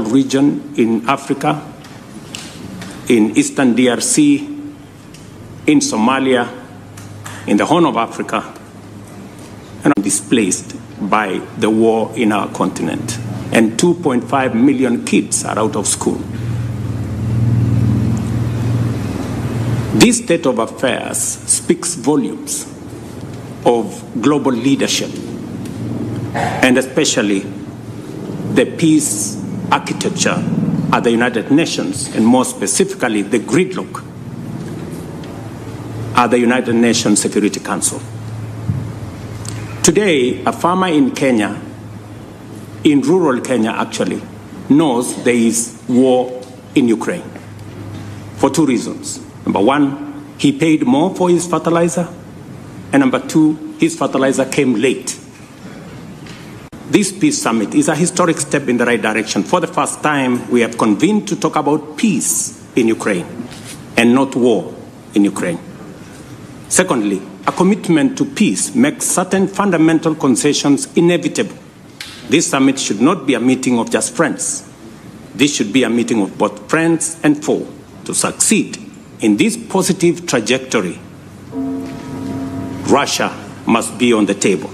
region in Africa, in Eastern DRC, in Somalia, in the Horn of Africa, and displaced by the war in our continent. And 2.5 million kids are out of school. This state of affairs speaks volumes of global leadership, and especially the peace architecture at the United Nations, and more specifically the gridlock at the United Nations Security Council. Today, a farmer in Kenya, in rural Kenya actually, knows there is war in Ukraine for two reasons. Number one, he paid more for his fertilizer, and number two, his fertilizer came late. This peace summit is a historic step in the right direction. For the first time, we have convened to talk about peace in Ukraine and not war in Ukraine. Secondly, a commitment to peace makes certain fundamental concessions inevitable. This summit should not be a meeting of just friends. This should be a meeting of both friends and foe. To succeed in this positive trajectory, Russia must be on the table.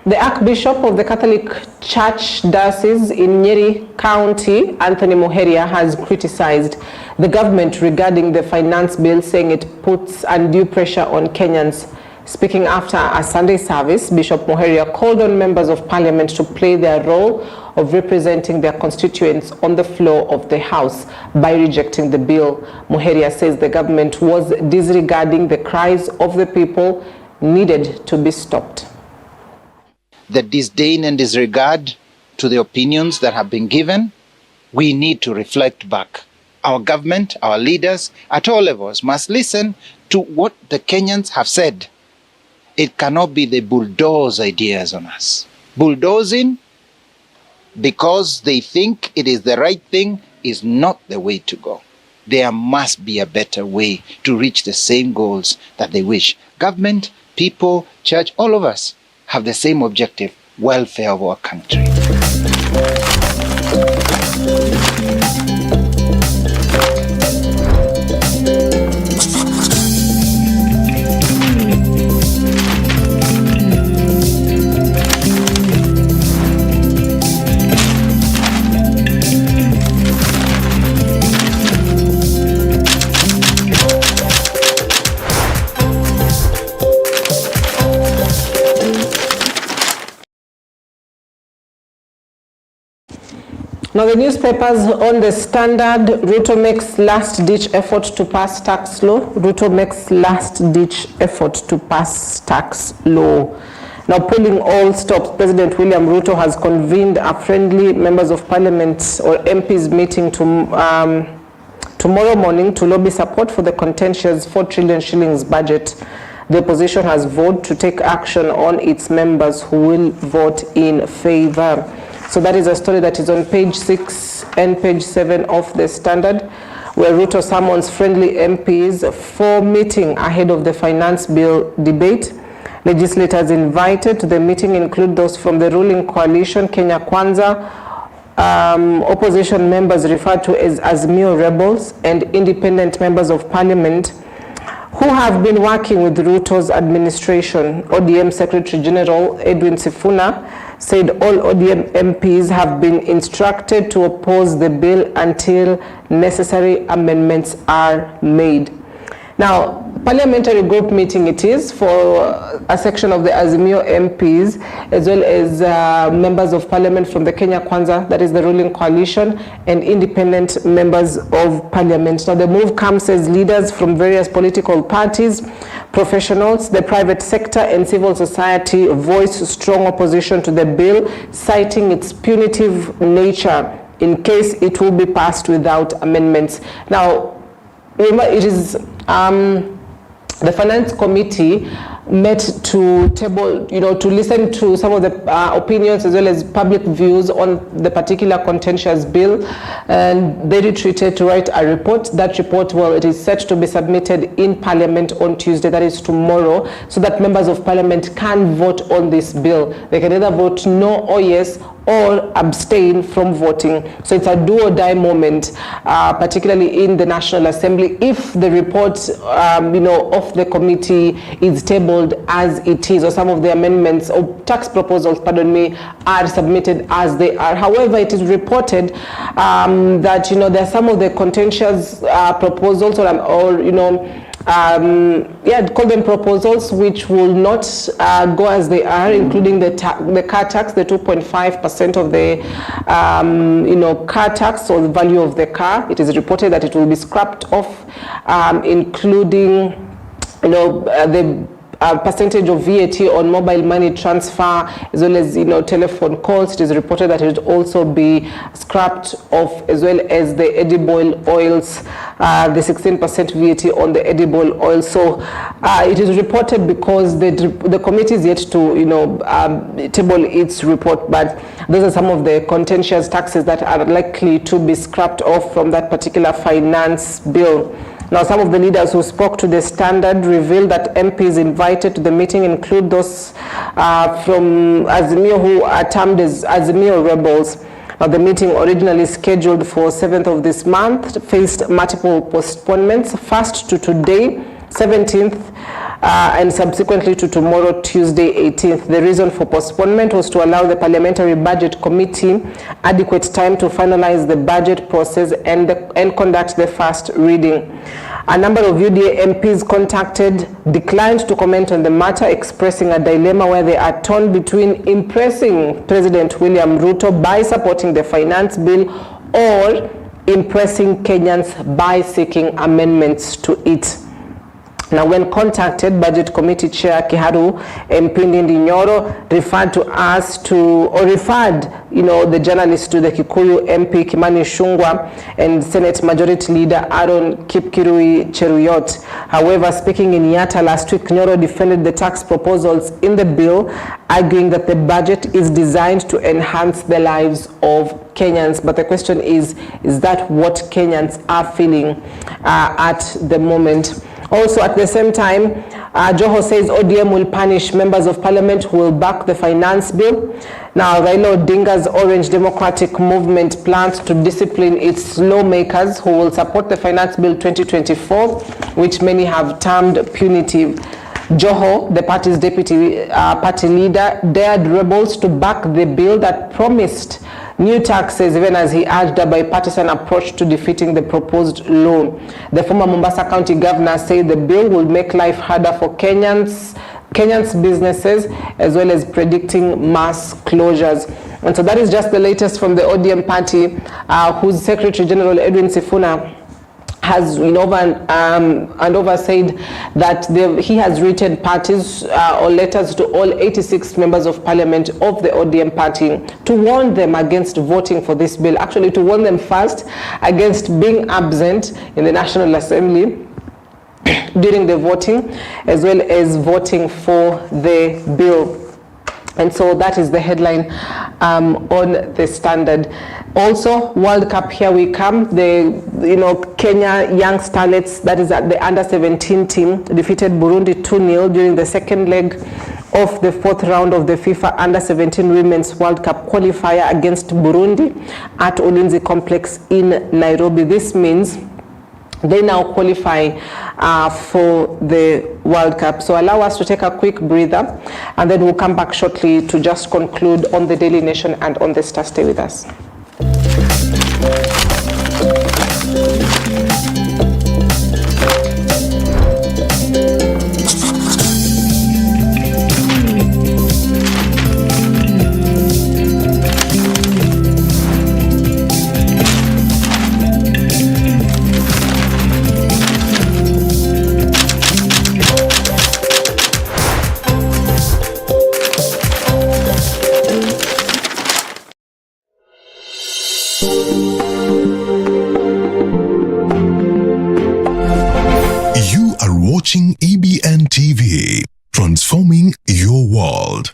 The Archbishop of the Catholic Church Diocese in Nyeri County, Anthony Muheria, has criticized the government regarding the finance bill, saying it puts undue pressure on Kenyans. Speaking after a Sunday service, Bishop Muheria called on members of parliament to play their role of representing their constituents on the floor of the House by rejecting the bill. Muheria says the government was disregarding the cries of the people, needed to be stopped. The disdain and disregard to the opinions that have been given, we need to reflect back. Our government, our leaders at all levels must listen to what the Kenyans have said. It cannot be the bulldoze ideas on us. Bulldozing because they think it is the right thing is not the way to go. There must be a better way to reach the same goals that they wish. Government, people, church, all of us have the same objective: welfare of our country. Now, the newspapers on the Standard: Ruto makes last-ditch effort to pass tax law. Ruto makes last-ditch effort to pass tax law. Now, polling all stops, President William Ruto has convened a friendly members of parliament or MPs meeting tomorrow morning to lobby support for the contentious 4 trillion shillings budget. The opposition has voted to take action on its members who will vote in favor. So that is a story that is on page 6 and page 7 of the Standard, where Ruto summons friendly MPs for meeting ahead of the finance bill debate. Legislators invited to the meeting include those from the ruling coalition, Kenya Kwanza, opposition members referred to as Azimio rebels, and independent members of parliament who have been working with Ruto's administration. ODM Secretary General Edwin Sifuna said all ODM MPs have been instructed to oppose the bill until necessary amendments are made. Now, parliamentary group meeting it is for a section of the Azimio MPs, as well as members of parliament from the Kenya Kwanza, that is the ruling coalition, and independent members of parliament. Now, the move comes as leaders from various political parties, professionals, the private sector, and civil society voice strong opposition to the bill, citing its punitive nature in case it will be passed without amendments. Now, remember, it is the Finance Committee met to table, to listen to some of the opinions as well as public views on the particular contentious bill, and they retreated to write a report. That report, well, it is set to be submitted in Parliament on Tuesday, that is tomorrow, so that members of Parliament can vote on this bill. They can either vote no or yes or abstain from voting. So it's a do or die moment, particularly in the National Assembly, if the report of the committee is tabled as it is, or some of the amendments or tax proposals, are submitted as they are. However, it is reported that there are some of the contentious proposals call them proposals, which will not go as they are, including the car tax, the 2.5% of the car tax, or the value of the car. It is reported that it will be scrapped off, including the percentage of VAT on mobile money transfer, as well as telephone calls. It is reported that it will also be scrapped off, as well as the edible oils, the 16% VAT on the edible oil. So it is reported because the committee is yet to table its report, but those are some of the contentious taxes that are likely to be scrapped off from that particular finance bill. Now, some of the leaders who spoke to the Standard revealed that MPs invited to the meeting include those from Azimio who are termed as Azimio rebels. Now, the meeting, originally scheduled for 7th of this month, faced multiple postponements, first to today, 17th, and subsequently to tomorrow, Tuesday, 18th. The reason for postponement was to allow the Parliamentary Budget Committee adequate time to finalize the budget process and conduct the first reading. A number of UDA MPs declined to comment on the matter, expressing a dilemma where they are torn between impressing President William Ruto by supporting the finance bill or impressing Kenyans by seeking amendments to it. Now, when contacted, Budget Committee Chair Kiharu Mpindi Nyoro referred the journalist to the Kikuyu MP Kimani Ichung'wah and Senate Majority Leader Aaron Kipkirui Cheruyot. However, speaking in Yatta last week, Nyoro defended the tax proposals in the bill, arguing that the budget is designed to enhance the lives of Kenyans. But the question is that what Kenyans are feeling at the moment? Also, at the same time, Joho says ODM will punish members of parliament who will back the finance bill. Now, Raila Odinga's Orange Democratic Movement plans to discipline its lawmakers who will support the finance bill 2024, which many have termed punitive. Joho, the party's deputy party leader, dared rebels to back the bill that promised new taxes, even as he urged a bipartisan approach to defeating the proposed law. The former Mombasa County governor said the bill will make life harder for Kenyans businesses, as well as predicting mass closures. And so that is just the latest from the ODM party, whose Secretary General Edwin Sifuna has said that he has written parties or letters to all 86 members of parliament of the ODM party to warn them against voting for this bill. Actually, to warn them first against being absent in the National Assembly during the voting, as well as voting for the bill. And so that is the headline on the Standard. Also, World Cup, here we come. The Kenya young starlets, that is at the under-17 team, defeated Burundi 2-0 during the second leg of the fourth round of the FIFA Under-17 Women's World Cup qualifier against Burundi at Ulinzi Complex in Nairobi. This means they now qualify for the World Cup. So allow us to take a quick breather, and then we'll come back shortly to just conclude on the Daily Nation and on the Star. Stay with us. You are watching EBN TV, transforming your world.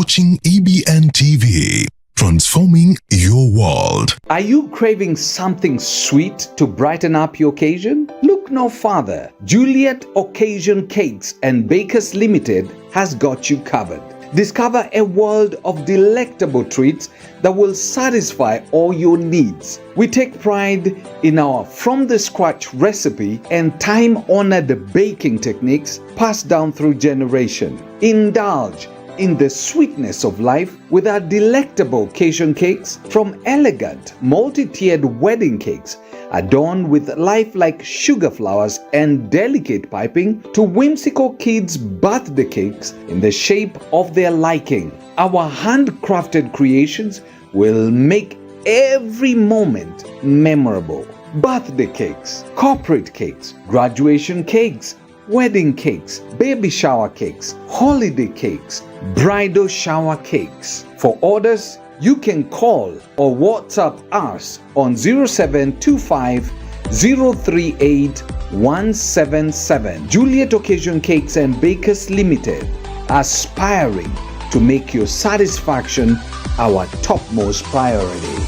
watching EBN TV, transforming your world. Are you craving something sweet to brighten up your occasion? Look no farther. Juliet Occasion Cakes and Bakers Limited has got you covered. Discover a world of delectable treats that will satisfy all your needs. We take pride in our from-the-scratch recipe and time-honored baking techniques passed down through generation. Indulge in the sweetness of life with our delectable occasion cakes, from elegant multi-tiered wedding cakes adorned with lifelike sugar flowers and delicate piping, to whimsical kids' birthday cakes in the shape of their liking. Our handcrafted creations will make every moment memorable. Birthday cakes, corporate cakes, graduation cakes, wedding cakes, baby shower cakes, holiday cakes, bridal shower cakes. For orders, you can call or WhatsApp us on 0725 038 177. Juliet Occasion Cakes and Bakers Limited, aspiring to make your satisfaction our topmost priority.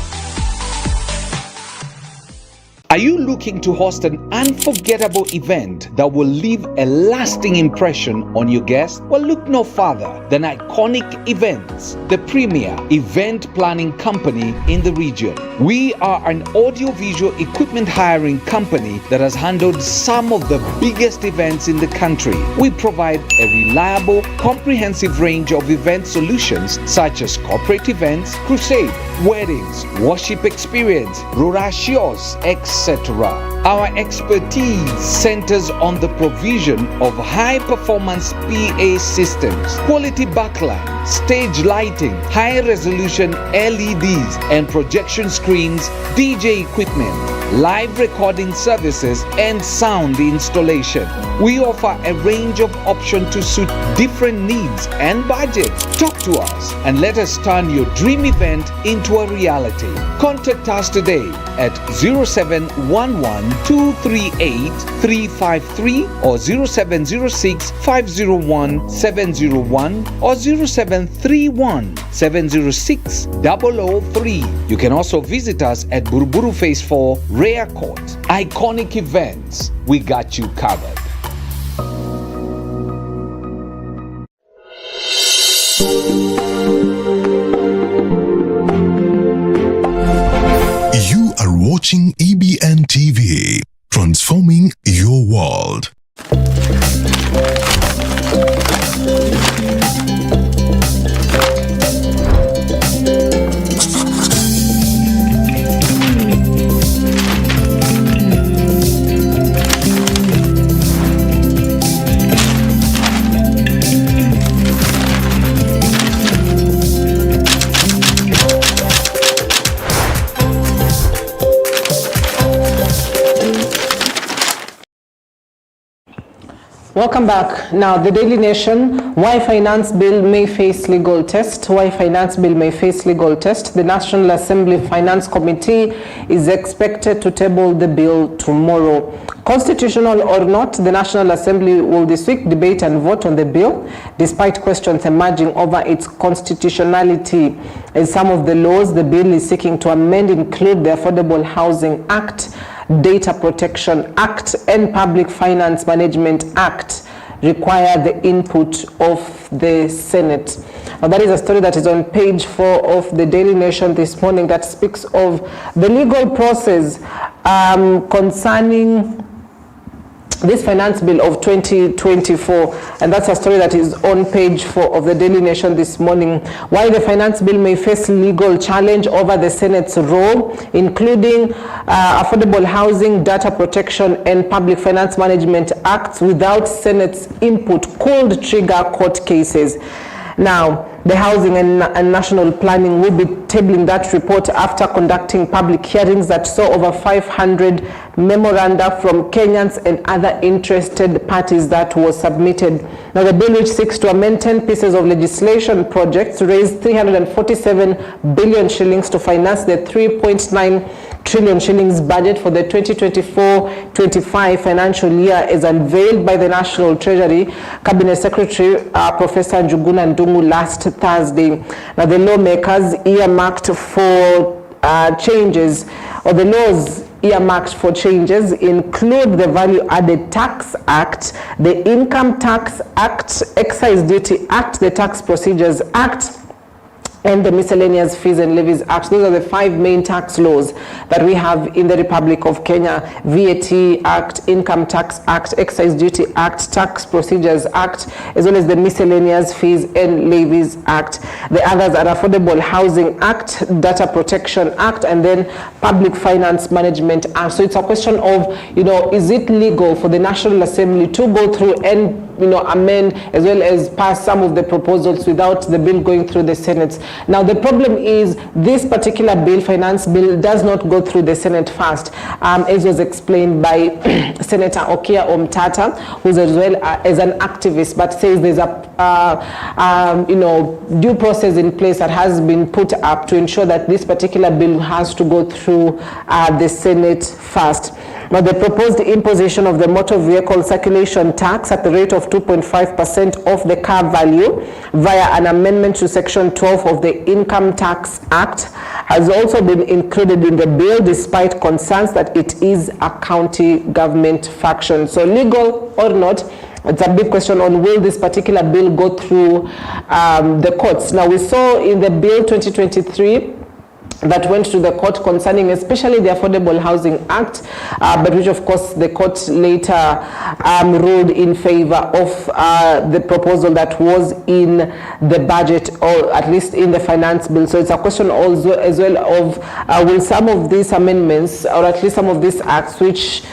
Are you looking to host an unforgettable event that will leave a lasting impression on your guests? Well, look no farther than Iconic Events, the premier event planning company in the region. We are an audiovisual equipment hiring company that has handled some of the biggest events in the country. We provide a reliable, comprehensive range of event solutions such as corporate events, crusade, weddings, worship experience, rorashios, etc. Our expertise centers on the provision of high-performance PA systems, quality backlight, stage lighting, high-resolution LEDs and projection screens, DJ equipment, live recording services, and sound installation. We offer a range of options to suit different needs and budgets. Talk to us and let us turn your dream event into a reality. Contact us today at 0711-238-353 or 0706-501-701 or 0731-706-003. You can also visit us at Buruburu Phase 4, Rare Court. Iconic Events, we got you covered. You are watching EBN TV, transforming your world. Welcome back. Now, the Daily Nation, why finance bill may face legal test. Why finance bill may face legal test. The National Assembly Finance Committee is expected to table the bill tomorrow. Constitutional or not, the National Assembly will this week debate and vote on the bill, despite questions emerging over its constitutionality. As some of the laws the bill is seeking to amend include the Affordable Housing Act, Data Protection Act, and Public Finance Management Act require the input of the Senate. Now, that is a story that is on page 4 of the Daily Nation this morning that speaks of the legal process concerning this finance bill of 2024, and that's a story that is on page 4 of the Daily Nation this morning. Why the finance bill may face legal challenge over the Senate's role, including Affordable Housing, Data Protection, and Public Finance Management Acts without Senate's input could trigger court cases. Now, the Housing and National Planning will be tabling that report after conducting public hearings that saw over 500 memoranda from Kenyans and other interested parties that was submitted. Now, the bill, which seeks to amend 10 pieces of legislation projects, raised 347 billion shillings to finance the 3.9 trillion shillings budget for the 2024-25 financial year is unveiled by the National Treasury Cabinet Secretary Professor Njuguna Ndung'u last Thursday. Now, the lawmakers earmarked for changes, or the laws earmarked for changes, include the Value Added Tax Act, the Income Tax Act, Excise Duty Act, the Tax Procedures Act, and the Miscellaneous Fees and Levies Act. Those are the 5 main tax laws that we have in the Republic of Kenya: VAT Act, Income Tax Act, Excise Duty Act, Tax Procedures Act, as well as the Miscellaneous Fees and Levies Act. The others are Affordable Housing Act, Data Protection Act, and then Public Finance Management Act. So it's a question of, is it legal for the National Assembly to go through and amend as well as pass some of the proposals without the bill going through the Senate? Now, the problem is this particular bill, finance bill, does not go through the Senate first, as was explained by Senator Okia Omtata, who's as well as an activist, but says there's a due process in place that has been put up to ensure that this particular bill has to go through the Senate first. Now, the proposed imposition of the motor vehicle circulation tax at the rate of 2.5% of the car value via an amendment to Section 12 of the Income Tax Act has also been included in the bill, despite concerns that it is a county government function. So, legal or not, it's a big question on will this particular bill go through the courts. Now, we saw in the bill 2023 that went to the court concerning especially the Affordable Housing Act, but which of course the court later ruled in favor of the proposal that was in the budget, or at least in the finance bill. So it's a question also as well of will some of these amendments, or at least some of these acts which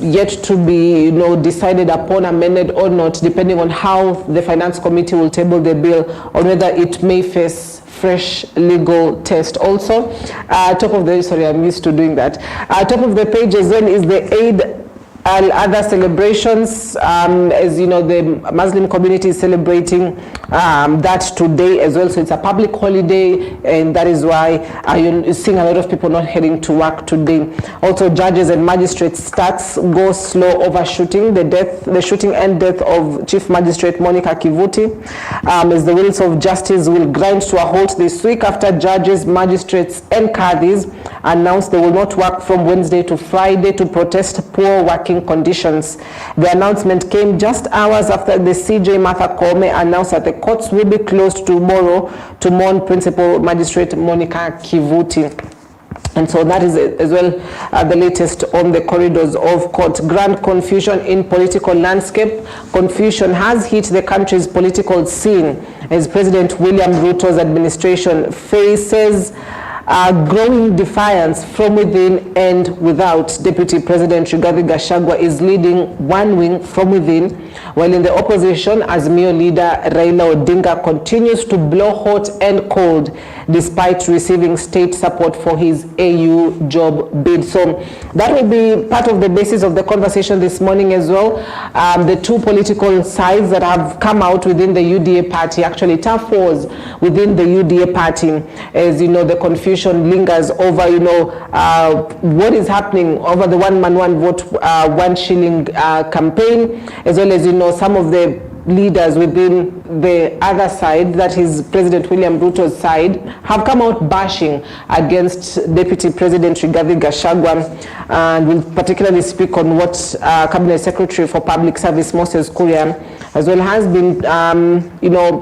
yet to be decided upon, amended or not, depending on how the finance committee will table the bill, or whether it may face fresh legal test. Also, top of the, sorry, I'm used to doing that. Top of the page as well is the Eid other celebrations. As you know, the Muslim community is celebrating that today as well. So it's a public holiday, and that is why you're seeing a lot of people not heading to work today. Also, judges and magistrates stats go slow over shooting the shooting and death of Chief Magistrate Monica Kivuti, as the wheels of justice will grind to a halt this week after judges, magistrates, and kadis announced they will not work from Wednesday to Friday to protest poor working conditions. The announcement came just hours after the CJ Martha Koome announced that the courts will be closed tomorrow to mourn Principal Magistrate Monica Kivuti. And so that is as well the latest on the corridors of court. Grand confusion in political landscape. Confusion has hit the country's political scene as President William Ruto's administration faces growing defiance from within and without. Deputy President Rigathi Gachagua is leading one wing from within, while in the opposition, Azimio leader Raila Odinga continues to blow hot and cold despite receiving state support for his AU job bid. So that will be part of the basis of the conversation this morning as well. The two political sides that have come out within the UDA party, actually tough wars within the UDA party, as you know, the confusion lingers over, what is happening over the one man, one vote, 1 shilling campaign, as well as, some of the leaders within the other side, that is President William Ruto's side, have come out bashing against Deputy President Rigathi Gachagua, and will particularly speak on what Cabinet Secretary for Public Service Moses Kuria as well has been,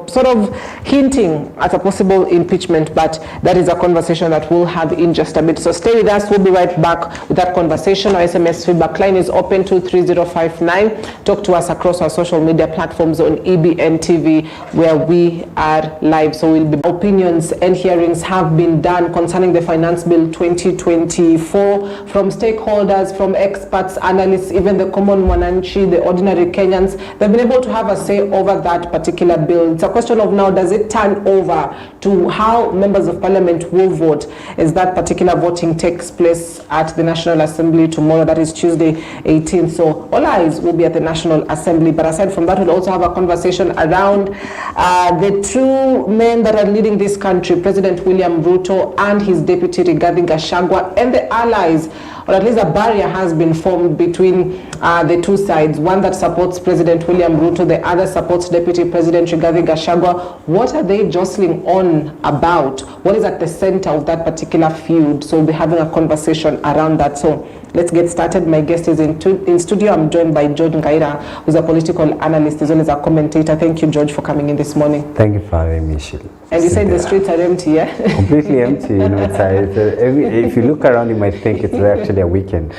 sort of hinting at a possible impeachment, but that is a conversation that we'll have in just a bit. So stay with us. We'll be right back with that conversation. Our SMS feedback line is open to 23059. Talk to us across our social media platforms on EBN TV, where we are live. So we'll be opinions and hearings have been done concerning the Finance Bill 2024 from stakeholders, from experts, analysts, even the common mwananchi, the ordinary Kenyans. They've been able to have a say over that particular bill. It's a question of now, does it turn over to how members of parliament will vote as that particular voting takes place at the National Assembly tomorrow, that is Tuesday 18th. So all eyes will be at the National Assembly. But aside from that, we'll also have a conversation around around the two men that are leading this country, President William Ruto and his deputy Rigathi Gachagua, and the allies, or at least a barrier has been formed between the two sides, one that supports President William Ruto, the other supports Deputy President Rigathi Gachagua. What are they jostling on about? What is at the center of that particular feud? So we'll be having a conversation around that. So let's get started. My guest is in studio. I'm joined by George Ngaira, who's a political analyst as well as a commentator. Thank you, George, for coming in this morning. Thank you for having me, Michelle. And you said the streets are empty, yeah? Completely empty. You know, if you look around, you might think it's actually a weekend.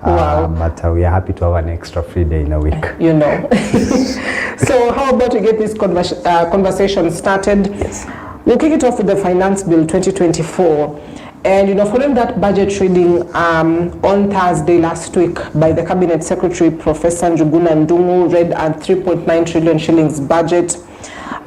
Wow. But we are happy to have an extra free day in a week. You know. So how about we get this conversation started? Yes. We'll kick it off with the Finance Bill 2024. And, you know, following that budget reading on Thursday last week by the Cabinet Secretary, Professor Njuguna Ndung'u, read a 3.9 trillion shillings budget.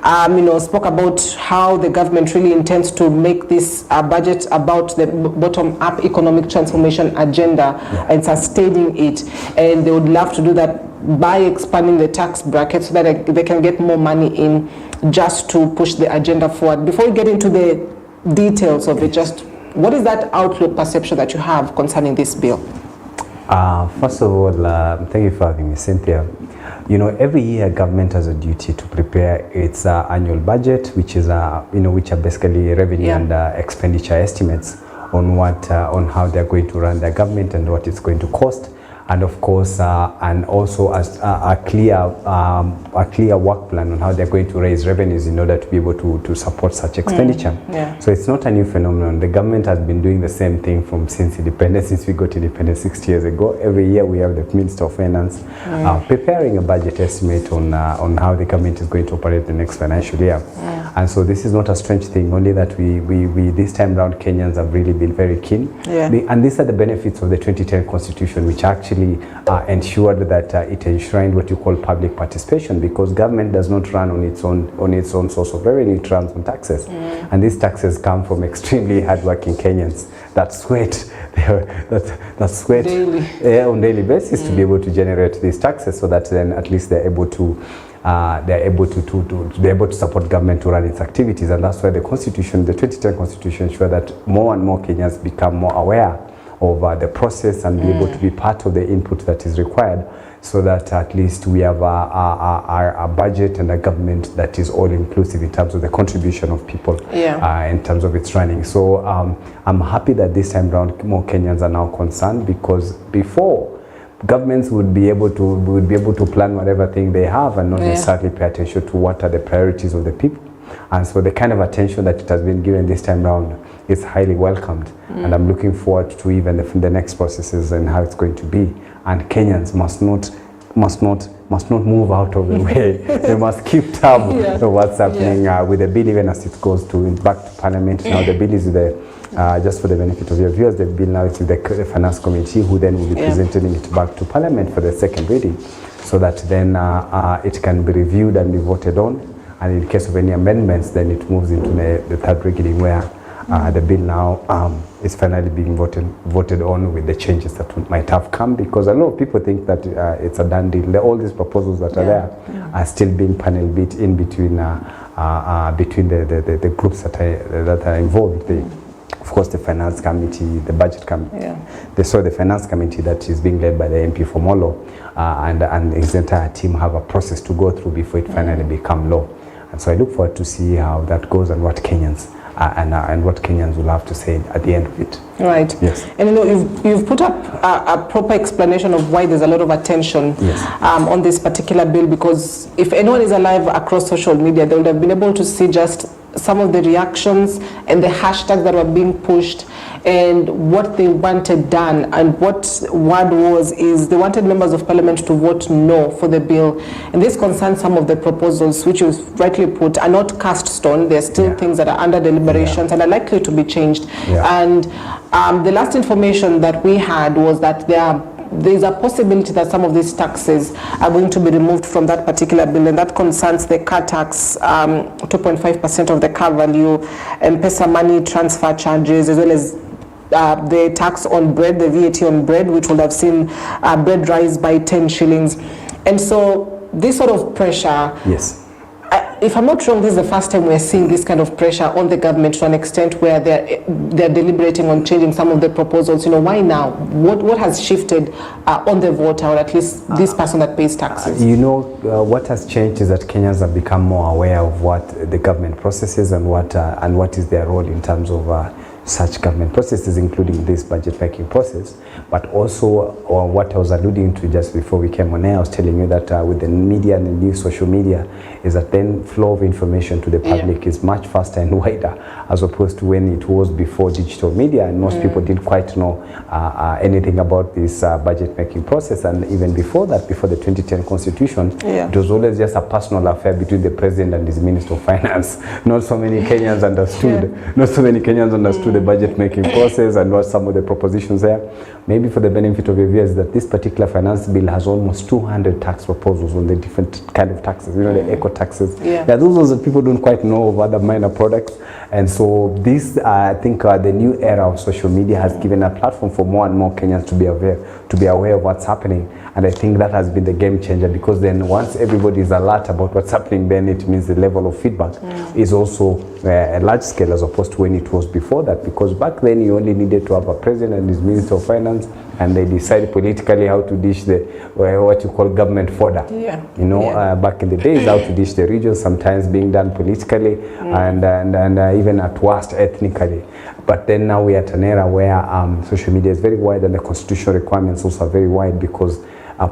You know, spoke about how the government really intends to make this budget about the bottom-up economic transformation agenda and sustaining it. And they would love to do that by expanding the tax bracket so that they can get more money in just to push the agenda forward. Before we get into the details of it, just what is that outlook perception that you have concerning this bill? First of all, thank you for having me, Cynthia. You know, every year government has a duty to prepare its annual budget, which is which are basically revenue and expenditure estimates on what on how they're going to run their government and what it's going to cost, and of course, and also as a clear work plan on how they're going to raise revenues in order to be able to support such expenditure. So it's not a new phenomenon. The government has been doing the same thing since independence, since we got independence 60 years ago. Every year we have the Minister of Finance preparing a budget estimate on how the government is going to operate the next financial year. And so this is not a strange thing, only that we this time around Kenyans have really been very keen. And these are the benefits of the 2010 Constitution, which actually ensured that it enshrined what you call public participation, because government does not run on its own source of revenue. It runs on taxes, and these taxes come from extremely hardworking Kenyans that sweat on daily basis to be able to generate these taxes, so that then at least they're able to support government to run its activities. And that's why the 2010 Constitution ensures that more and more Kenyans become more aware of the process and be able to be part of the input that is required, so that at least we have a budget and a government that is all inclusive in terms of the contribution of people in terms of its running. So I'm happy that this time around more Kenyans are now concerned, because before governments would be able to plan whatever thing they have and not necessarily pay attention to what are the priorities of the people. And so the kind of attention that it has been given this time around is highly welcomed, and I'm looking forward to even the next processes and how it's going to be. And Kenyans must not move out of the way. They must keep tab of what's happening with the bill, even as it goes back to Parliament. Now the bill is there. Just for the benefit of your viewers, the bill now is with the Finance Committee, who then will be presenting it back to Parliament for the second reading, so that then it can be reviewed and be voted on. And in case of any amendments, then it moves into the third reading, where the bill now is finally being voted on with the changes that might have come, because a lot of people think that it's a done deal. All these proposals that are there are still being panel beat in between the groups that are involved. Of course, the Finance Committee, the Budget Committee, the Finance Committee that is being led by the MP from Molo, and his entire team have a process to go through before it finally become law. And so I look forward to see how that goes and what Kenyans and what Kenyans will have to say at the end of it. Right. Yes. And you know, you've put up a proper explanation of why there's a lot of attention on this particular bill, because if anyone is alive across social media, they would have been able to see just some of the reactions and the hashtags that were being pushed and what they wanted done. And what word is they wanted members of parliament to vote no for the bill. And this concerns some of the proposals, which you rightly put are not cast stone. There are still things that are under deliberations and are likely to be changed. And the last information that we had was that there is a possibility that some of these taxes are going to be removed from that particular bill, and that concerns the car tax, 2.5% of the car value, M-Pesa money transfer charges, as well as the tax on bread, the VAT on bread, which would have seen bread rise by 10 shillings. And so this sort of pressure, if I'm not wrong, this is the first time we're seeing this kind of pressure on the government to an extent where they're deliberating on changing some of the proposals. Why now? What has shifted on the voter, or at least this person that pays taxes? What has changed is that Kenyans have become more aware of what the government processes and what is their role in terms of such government processes, including this budget making process. But also what I was alluding to just before we came on air, I was telling you that with the media and the new social media, is that then flow of information to the public is much faster and wider, as opposed to when it was before digital media, and most people didn't quite know anything about this budget making process. And even before that, before the 2010 constitution, it was always just a personal affair between the president and his minister of finance. Not so many Kenyans understood. Not so many Kenyans understood the budget making process and what some of the propositions there. Maybe for the benefit of your viewers, that this particular finance bill has almost 200 tax proposals on the different kind of taxes, the eco taxes. Those are the people don't quite know of other minor products. And so this, I think the new era of social media has given a platform for more and more Kenyans to be aware of what's happening. And I think that has been the game changer, because then once everybody is alert about what's happening, then it means the level of feedback is also a large scale, as opposed to when it was before that. Because back then you only needed to have a president and his minister of finance, and they decide politically how to dish the what you call government fodder. Back in the days, how to dish the regions, sometimes being done politically and even at worst ethnically. But then now we are at an era where social media is very wide, and the constitutional requirements also are very wide, because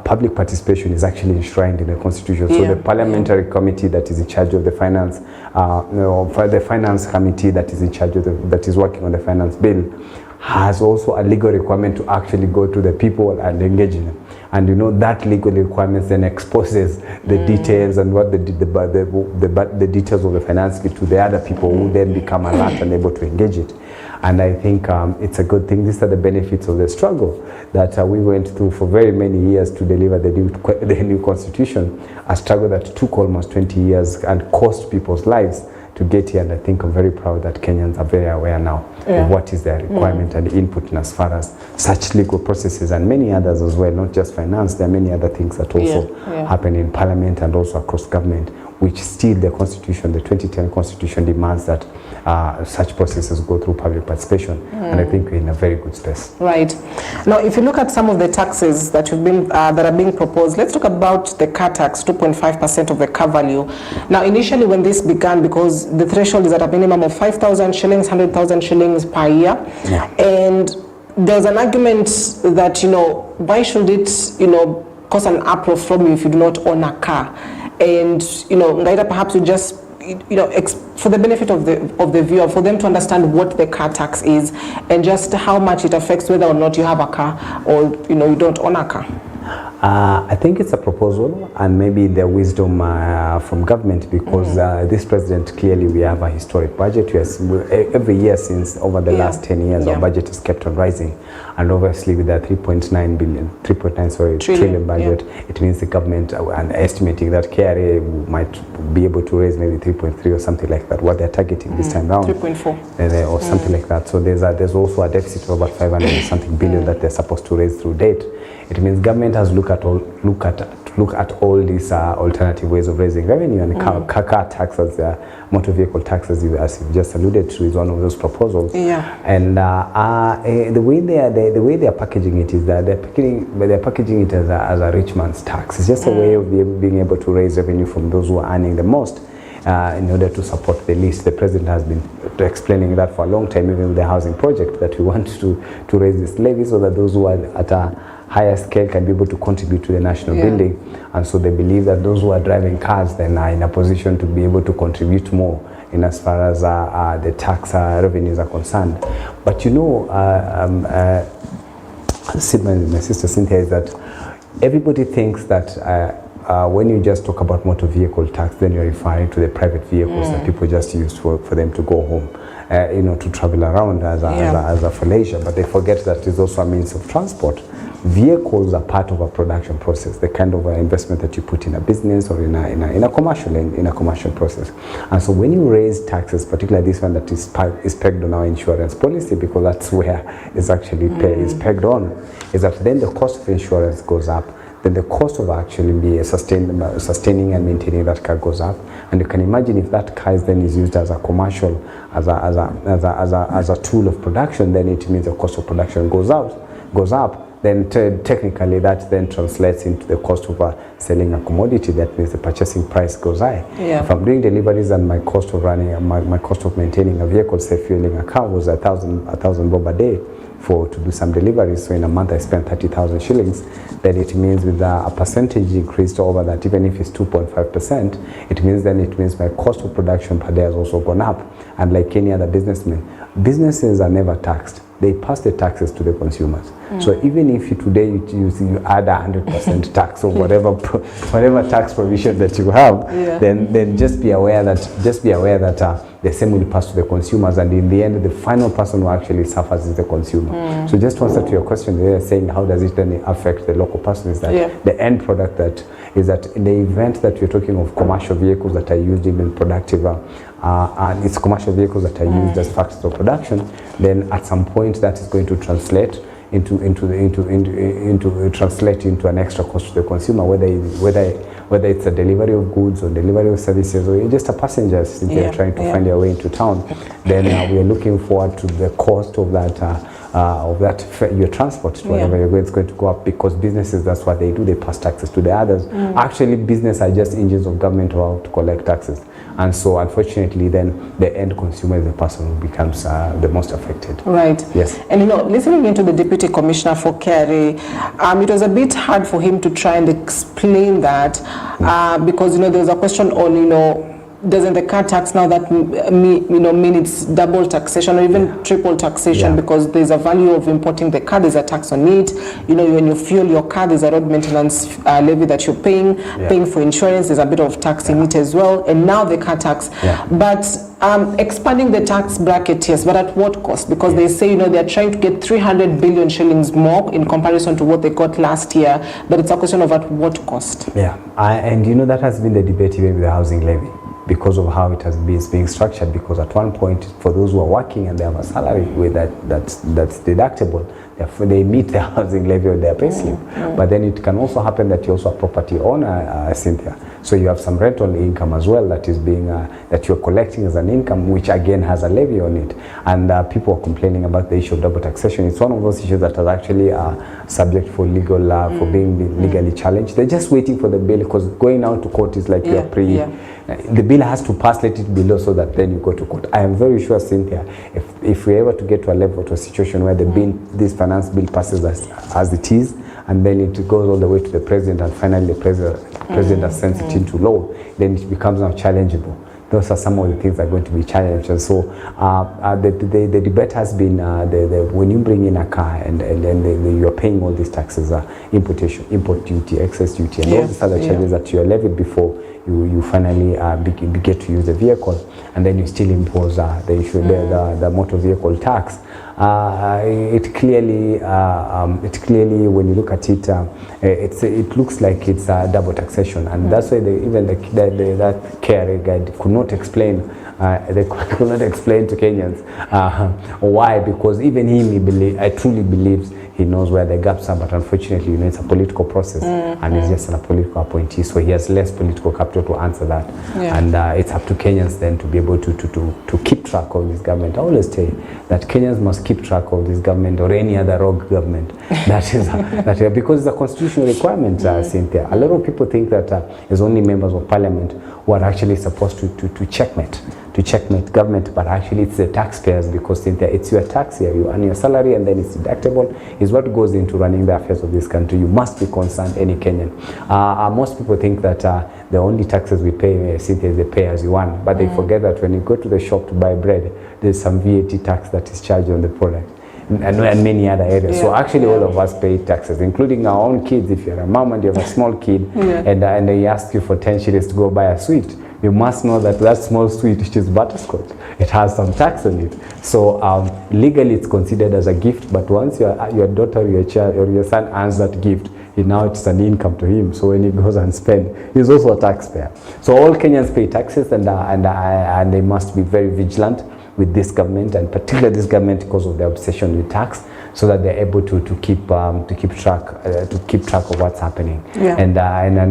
public participation is actually enshrined in the constitution. So the parliamentary committee that is in charge of the finance, for the finance committee that is in charge of that is working on the finance bill, has also a legal requirement to actually go to the people and engage in them. And that legal requirement then exposes the details and what the details of the finance bill to the other people, who then become alert and able to engage it. And I think it's a good thing. These are the benefits of the struggle that we went through for very many years to deliver the new constitution, a struggle that took almost 20 years and cost people's lives to get here. And I think I'm very proud that Kenyans are very aware now of what is their requirement and input in as far as such legal processes, and many others as well, not just finance. There are many other things that also happen in parliament and also across government, which still the constitution, the 2010 constitution, demands that such processes go through public participation. And I think we're in a very good space. Right. Now, if you look at some of the taxes that that are being proposed, let's talk about the car tax, 2.5% of the car value. Now, initially when this began, because the threshold is at a minimum of 5,000 shillings, 100,000 shillings per year, and there's an argument that, why should it, cost an uproar from you if you do not own a car? And later perhaps you just for the benefit of the viewer, for them to understand what the car tax is and just how much it affects whether or not you have a car or you don't own a car. I think it's a proposal, and maybe the wisdom from government, because this president, clearly we have a historic budget. Yes, every year since over the last 10 years, our budget has kept on rising. And obviously with the 3.9 trillion budget, it means the government and estimating that KRA might be able to raise maybe 3.3 or something like that, what they're targeting this time round. 3.4. Or something like that. So there's also a deficit of about 500 something billion that they're supposed to raise through debt. It means government has look at all these alternative ways of raising revenue, and car taxes, motor vehicle taxes, as you've just alluded to, is one of those proposals. And the way they are packaging it is that they're packaging it as a rich man's tax. It's just a way of being able to raise revenue from those who are earning the most. In order to support the least. The president has been explaining that for a long time, even with the housing project, that we want to raise this levy so that those who are at a higher scale can be able to contribute to the national building. And so they believe that those who are driving cars then are in a position to be able to contribute more in as far as the tax revenues are concerned. But my sister Cynthia, is that everybody thinks that when you just talk about motor vehicle tax, then you're referring to the private vehicles that people just use for them to go home, to travel around as a for leisure. But they forget that it's also a means of transport. Vehicles are part of a production process, the kind of investment that you put in a business or in a commercial process. And so when you raise taxes, particularly this one that is pegged on our insurance policy, because that's where it's actually is pegged on, is that then the cost of insurance goes up. then the cost of actually sustaining and maintaining that car goes up. And you can imagine if that car is used as a commercial, as a tool of production, then it means the cost of production goes up. Then technically that then translates into the cost of selling a commodity. That means the purchasing price goes high. Yeah. If I'm doing deliveries and my cost of running, my cost of maintaining a vehicle, say fueling a car, was 1,000 bob a day to do some deliveries. So in a month I spent 30,000 shillings. Then it means with a percentage increased over that, even if it's 2.5%, it means my cost of production per day has also gone up. And like any other businessman, businesses are never taxed. They pass the taxes to the consumers. So even if today you add 100% tax or whatever tax provision that you have, then just be aware that the same will pass to the consumers, and in the end the final person who actually suffers is the consumer. So just to answer to your question, they are saying how does it then affect the local person, is that the end product that is that in the event that we're talking of commercial vehicles that are used in productive and it's commercial vehicles that are used as factors of production, then at some point that is going to translate into an extra cost to the consumer, whether it's a delivery of goods or delivery of services, or you're just a passenger trying to find your way into town. Then we are looking forward to the cost of that your transport to wherever you're going. It's going to go up, because businesses, that's what they do, they pass taxes to the others. Actually, business are just engines of government who have to collect taxes, and so unfortunately then the end consumer is the person who becomes the most affected. Right. Yes. And listening into the Deputy Commissioner for KRA, it was a bit hard for him to try and explain that because there's a question on doesn't the car tax now that mean it's double taxation or even triple taxation, because there's a value of importing the car, there's a tax on it. When you fuel your car, there's a road maintenance levy that you're paying for insurance, there's a bit of tax in it as well, and now the car tax. But expanding the tax bracket, yes, but at what cost? Because they say they're trying to get 300 billion shillings more in comparison to what they got last year, but it's a question of at what cost. And that has been the debate even with the housing levy, because of how it has been being structured. Because at one point, for those who are working and they have a salary with that's deductible, they meet the housing levy on their payslip. But then it can also happen that you're also a property owner, Cynthia. So you have some rental income as well that is being that you're collecting as an income, which again has a levy on it. And people are complaining about the issue of double taxation. It's one of those issues that is actually subject for legal for being legally challenged. They're just waiting for the bill, because going out to court is like you're the bill has to pass, let it below, so that then you go to court. I am very sure, Cynthia, if we're able to get to a level, to a situation where the bill, this finance bill passes as it is, and then it goes all the way to the president, and finally the president has sent it into law, then it becomes now challengeable. Those are some of the things that are going to be challenged. And so the debate has been when you bring in a car and you're paying all these taxes, import duty, excess duty, and all these other charges that you're levied before you finally get to use the vehicle, and then you still impose the motor vehicle tax. It clearly, when you look at it, it looks like it's a double taxation, and that's why that KRA guide could not explain. They could not explain to Kenyans why, because even him, I truly believes he knows where the gaps are, but unfortunately, it's a political process, and he's just a political appointee, so he has less political capital to answer that. And it's up to Kenyans then to be able to keep track of this government. I always say that Kenyans must keep track of this government or any other rogue government. Because it's a constitutional requirement, Cynthia. A lot of people think that it's only members of parliament who are actually supposed to checkmate government, but actually it's the taxpayers, because Cynthia, it's your tax here, you earn your salary and then it's deductible, is what goes into running the affairs of this country. You must be concerned, any Kenyan. Most people think that the only taxes we pay, Cynthia, is the pay as you earn, but they forget that when you go to the shop to buy bread, there's some VAT tax that is charged on the product. And many other areas. So actually all of us pay taxes, including our own kids. If you're a mom and you have a small kid and they ask you for 10 shillings to go buy a sweet, you must know that small sweet, which is butterscotch, it has some tax on it. So legally it's considered as a gift, but once your daughter or your child or your son earns that gift, now it's an income to him. So when he goes and spends, he's also a taxpayer. So all Kenyans pay taxes, and they must be very vigilant with this government, and particularly this government, because of their obsession with tax. so that they're able to keep track of what's happening. Yeah. And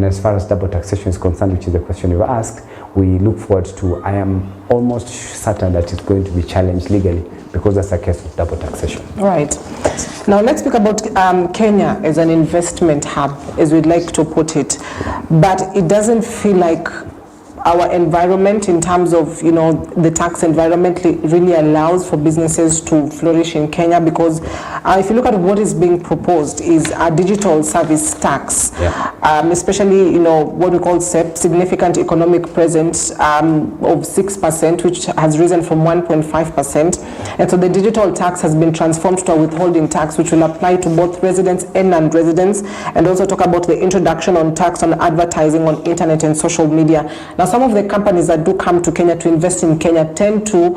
as far as double taxation is concerned, which is the question you've asked, we look forward to. I am almost certain that it's going to be challenged legally, because that's a case of double taxation. Right. Now let's speak about Kenya as an investment hub, as we'd like to put it, but it doesn't feel like our environment in terms of, the tax environment really allows for businesses to flourish in Kenya, because if you look at what is being proposed is a digital service tax, especially, what we call SEP, significant economic presence of 6%, which has risen from 1.5%. And so the digital tax has been transformed to a withholding tax, which will apply to both residents and non-residents, and also talk about the introduction on tax on advertising on internet and social media. Now, some of the companies that do come to Kenya to invest in Kenya tend to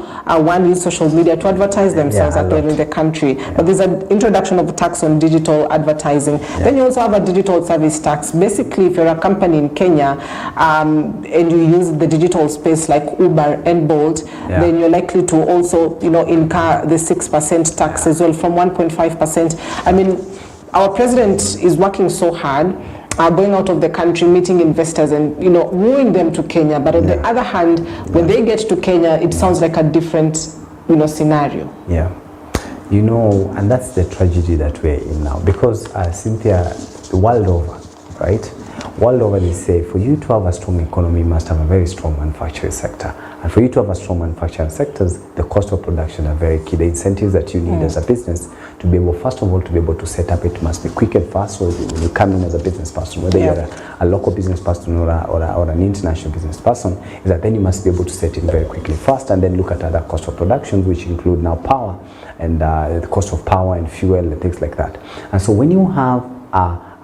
use social media to advertise themselves out there in the country. But there's an introduction of a tax on digital advertising. Then you also have a digital service tax. Basically, if you're a company in Kenya and you use the digital space like Uber and Bolt, then you're likely to also incur the 6% tax as well, from 1.5%. I mean, our president is working so hard, going out of the country, meeting investors and, wooing them to Kenya. But on the other hand, when they get to Kenya, it sounds like a different, scenario. Yeah. And that's the tragedy that we're in now. Because, Cynthia, the world over, right? World over, they say, for you to have a strong economy, you must have a very strong manufacturing sector. And for you to have a strong manufacturing sectors, the cost of production are very key. The incentives that you need as a business to be able, first of all, to be able to set up, it must be quick and fast. So when you come in as a business person, whether you're a local business person or an international business person, is that then you must be able to set in very quickly fast, and then look at other cost of production, which include now power and the cost of power and fuel and things like that. And so when you have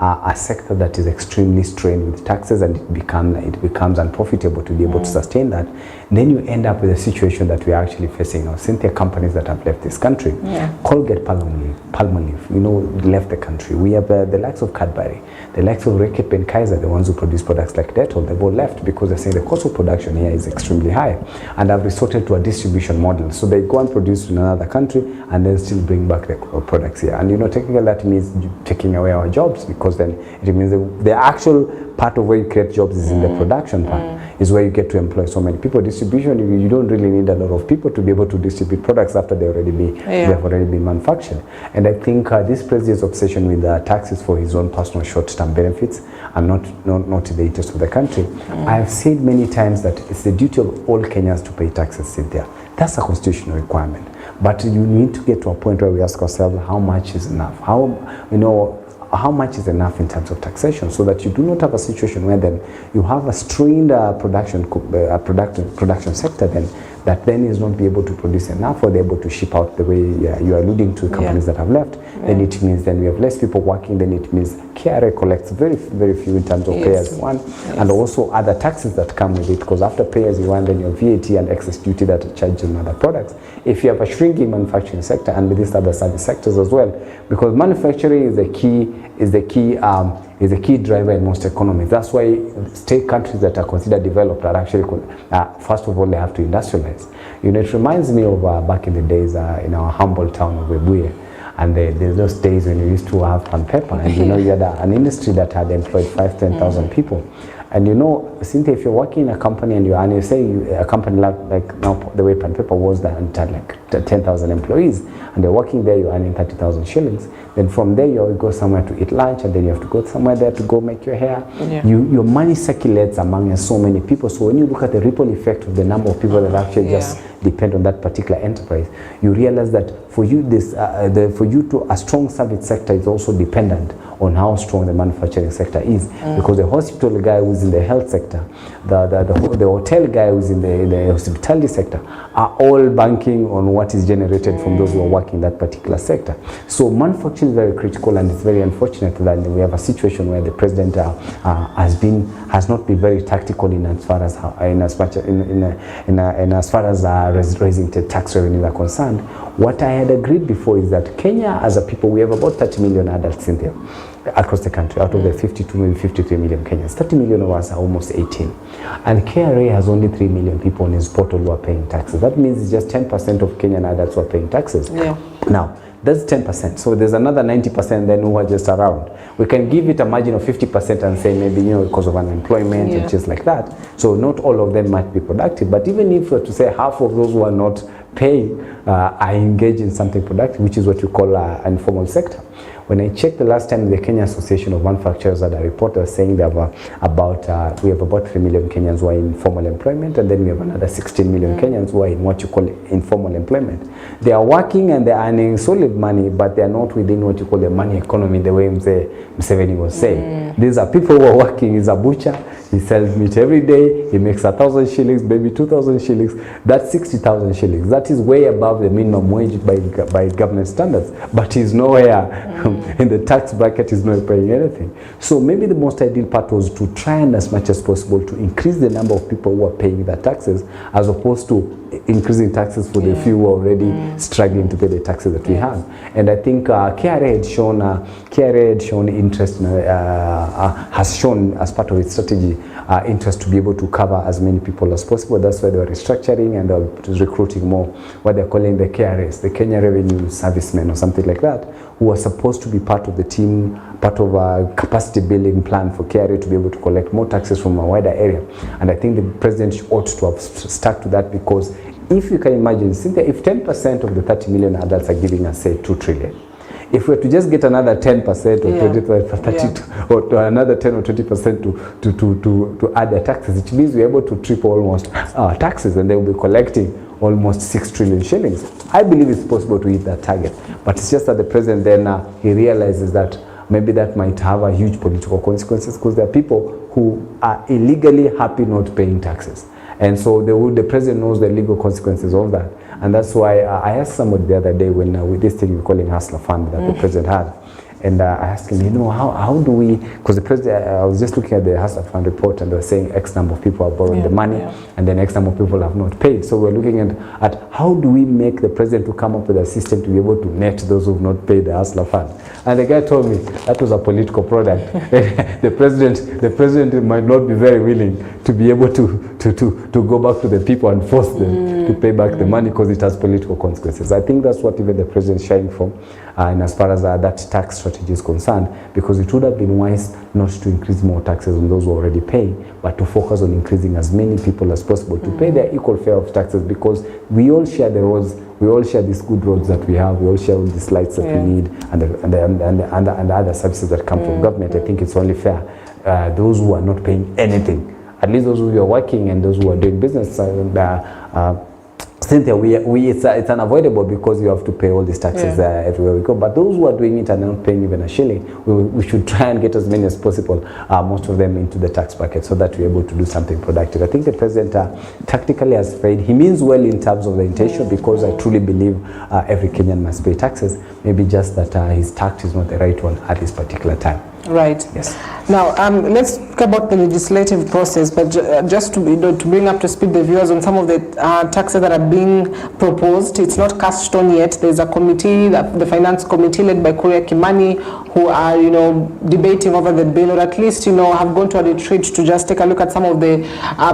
a sector that is extremely strained with taxes, and it becomes unprofitable to be able to sustain that, then you end up with a situation that we are actually facing now. Cynthia, companies that have left this country, Colgate Palmolive, left the country. We have the likes of Cadbury, the likes of Reckitt Benckiser, the ones who produce products like Dettol. They've all left because they're saying the cost of production here is extremely high, and have resorted to a distribution model. So they go and produce in another country and then still bring back the products here. And technically that means taking away our jobs, because then it means the actual part of where you create jobs is in the production part, is where you get to employ so many people. Distribution, you don't really need a lot of people to be able to distribute products after they've already been manufactured. And I think this president's obsession with taxes for his own personal short-term benefits and not in the interest of the country. I have said many times that it's the duty of all Kenyans to pay taxes, Cynthia. That's a constitutional requirement. But you need to get to a point where we ask ourselves, how much is enough? How much is enough in terms of taxation, so that you do not have a situation where then you have a strained production sector that then is not be able to produce enough, or they're able to ship out the way you are alluding to companies that have left. Then it means then we have less people working. Then it means KRA collects very, very few in terms of payers one, and also other taxes that come with it, because after payers you want then your VAT and excess duty that are charged on other products. If you have a shrinking manufacturing sector, and with these other service sectors as well, because manufacturing is the key driver in most economies. That's why state countries that are considered developed are actually, first of all, they have to industrialize. It reminds me of back in the days in our humble town of Webuye. And there's those days when you used to have pan paper, and you had an industry that had employed 5,000-10,000 people. And Cynthia, if you're working in a company and you say a company like now the way pan paper was, that had like 10,000 employees, and they're working there, you're earning 30,000 shillings. Then from there you go somewhere to eat lunch, and then you have to go somewhere there to go make your hair. Your money circulates among so many people. So when you look at the ripple effect of the number of people that actually just depend on that particular enterprise, you realize that for you a strong service sector is also dependent on how strong the manufacturing sector is, because the hospital guy who's in the health sector, the hotel guy who's in the hospitality sector, are all banking on what is generated from those who are working in that particular sector. So manufacturing is very critical, and it's very unfortunate that we have a situation where the president has not been very tactical in as far as raising the tax revenues are concerned. What I had agreed before is that Kenya, as a people, we have about 30 million adults in there across the country. Out of the 52 million, 53 million Kenyans, 30 million of us are almost 18. And KRA has only 3 million people on his portal who are paying taxes. That means it's just 10% of Kenyan adults who are paying taxes. Now, That's 10%. So there's another 90% then who are just around. We can give it a margin of 50% and say maybe, because of unemployment and just like that. So not all of them might be productive. But even if we were to say half of those who are not paying are engaged in something productive, which is what you call an informal sector. When I checked the last time, the Kenya Association of Manufacturers had a report saying they have we have about 3 million Kenyans who are in formal employment, and then we have another 16 million Kenyans who are in what you call informal employment. They are working and they are earning solid money, but they are not within what you call the money economy, the way Museveni was saying. These are people who are working. He's a butcher, he sells meat every day, he makes 1,000 shillings, maybe 2,000 shillings, that's 60,000 shillings. That is way above the minimum wage by government standards, but he's nowhere in the tax bracket, he's not paying anything. So maybe the most ideal part was to try and as much as possible to increase the number of people who are paying their taxes, as opposed to increasing taxes for the few who are already struggling to pay the taxes that we have. And I think KRA had shown interest, has shown as part of its strategy interest to be able to cover as many people as possible. That's why they were restructuring and they were recruiting more, what they're calling the KRS, the Kenya Revenue Servicemen or something like that, who are supposed to be part of the team, part of a capacity building plan for KRA to be able to collect more taxes from a wider area. And I think the president ought to have stuck to that, because if you can imagine, Cynthia, if 10% of the 30 million adults are giving us, say, 2 trillion, if we were to just get another 10% or 30 or another 10 or 20% to add their taxes, it means we're able to triple almost our taxes, and they will be collecting almost 6 trillion shillings. I believe it's possible to hit that target, but it's just that the president then he realizes that maybe that might have a huge political consequences, because there are people who are illegally happy not paying taxes. And so the president knows the legal consequences of that. And that's why I asked somebody the other day when with this thing we're calling Hustler Fund that the president had. And I asked him, how do we, because the president, I was just looking at the Hustler Fund report, and they were saying X number of people have borrowed the money, and then X number of people have not paid. So we're looking at how do we make the president to come up with a system to be able to net those who have not paid the Hustler Fund. And the guy told me that was a political product. the president might not be very willing to be able to go back to the people and force them to pay back the money, because it has political consequences. I think that's what even the president is shying from, and as far as that tax strategy is concerned, because it would have been wise not to increase more taxes on those who are already paying, but to focus on increasing as many people as possible to pay their equal share of taxes, because we all share the roads, we all share these good roads that we have, we all share all these lights that we need, and the other services that come from government. I think it's only fair those who are not paying anything, at least those who are working and those who are doing business, Cynthia, it's unavoidable, because you have to pay all these taxes everywhere we go. But those who are doing it and not paying even a shilling, we should try and get as many as possible, most of them into the tax bracket, so that we're able to do something productive. I think the president tactically has failed. He means well in terms of the intention, because I truly believe every Kenyan must pay taxes. Maybe just that his tact is not the right one at this particular time. Right. Yes. Now, let's talk about the legislative process, but just to bring up to speed the viewers on some of the taxes that are being proposed. It's not cast stone yet. There's a committee, the finance committee led by Kuria Kimani, who are, debating over the bill, or at least, have gone to a retreat to just take a look at some of the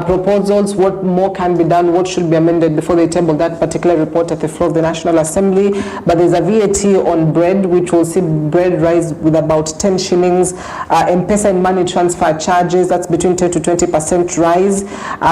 proposals, what more can be done, what should be amended before they table that particular report at the floor of the National Assembly. But there's a VAT on bread, which will see bread rise with about 10 shillings. M-Pesa and money transfer charges, that's between 10 to 20% rise.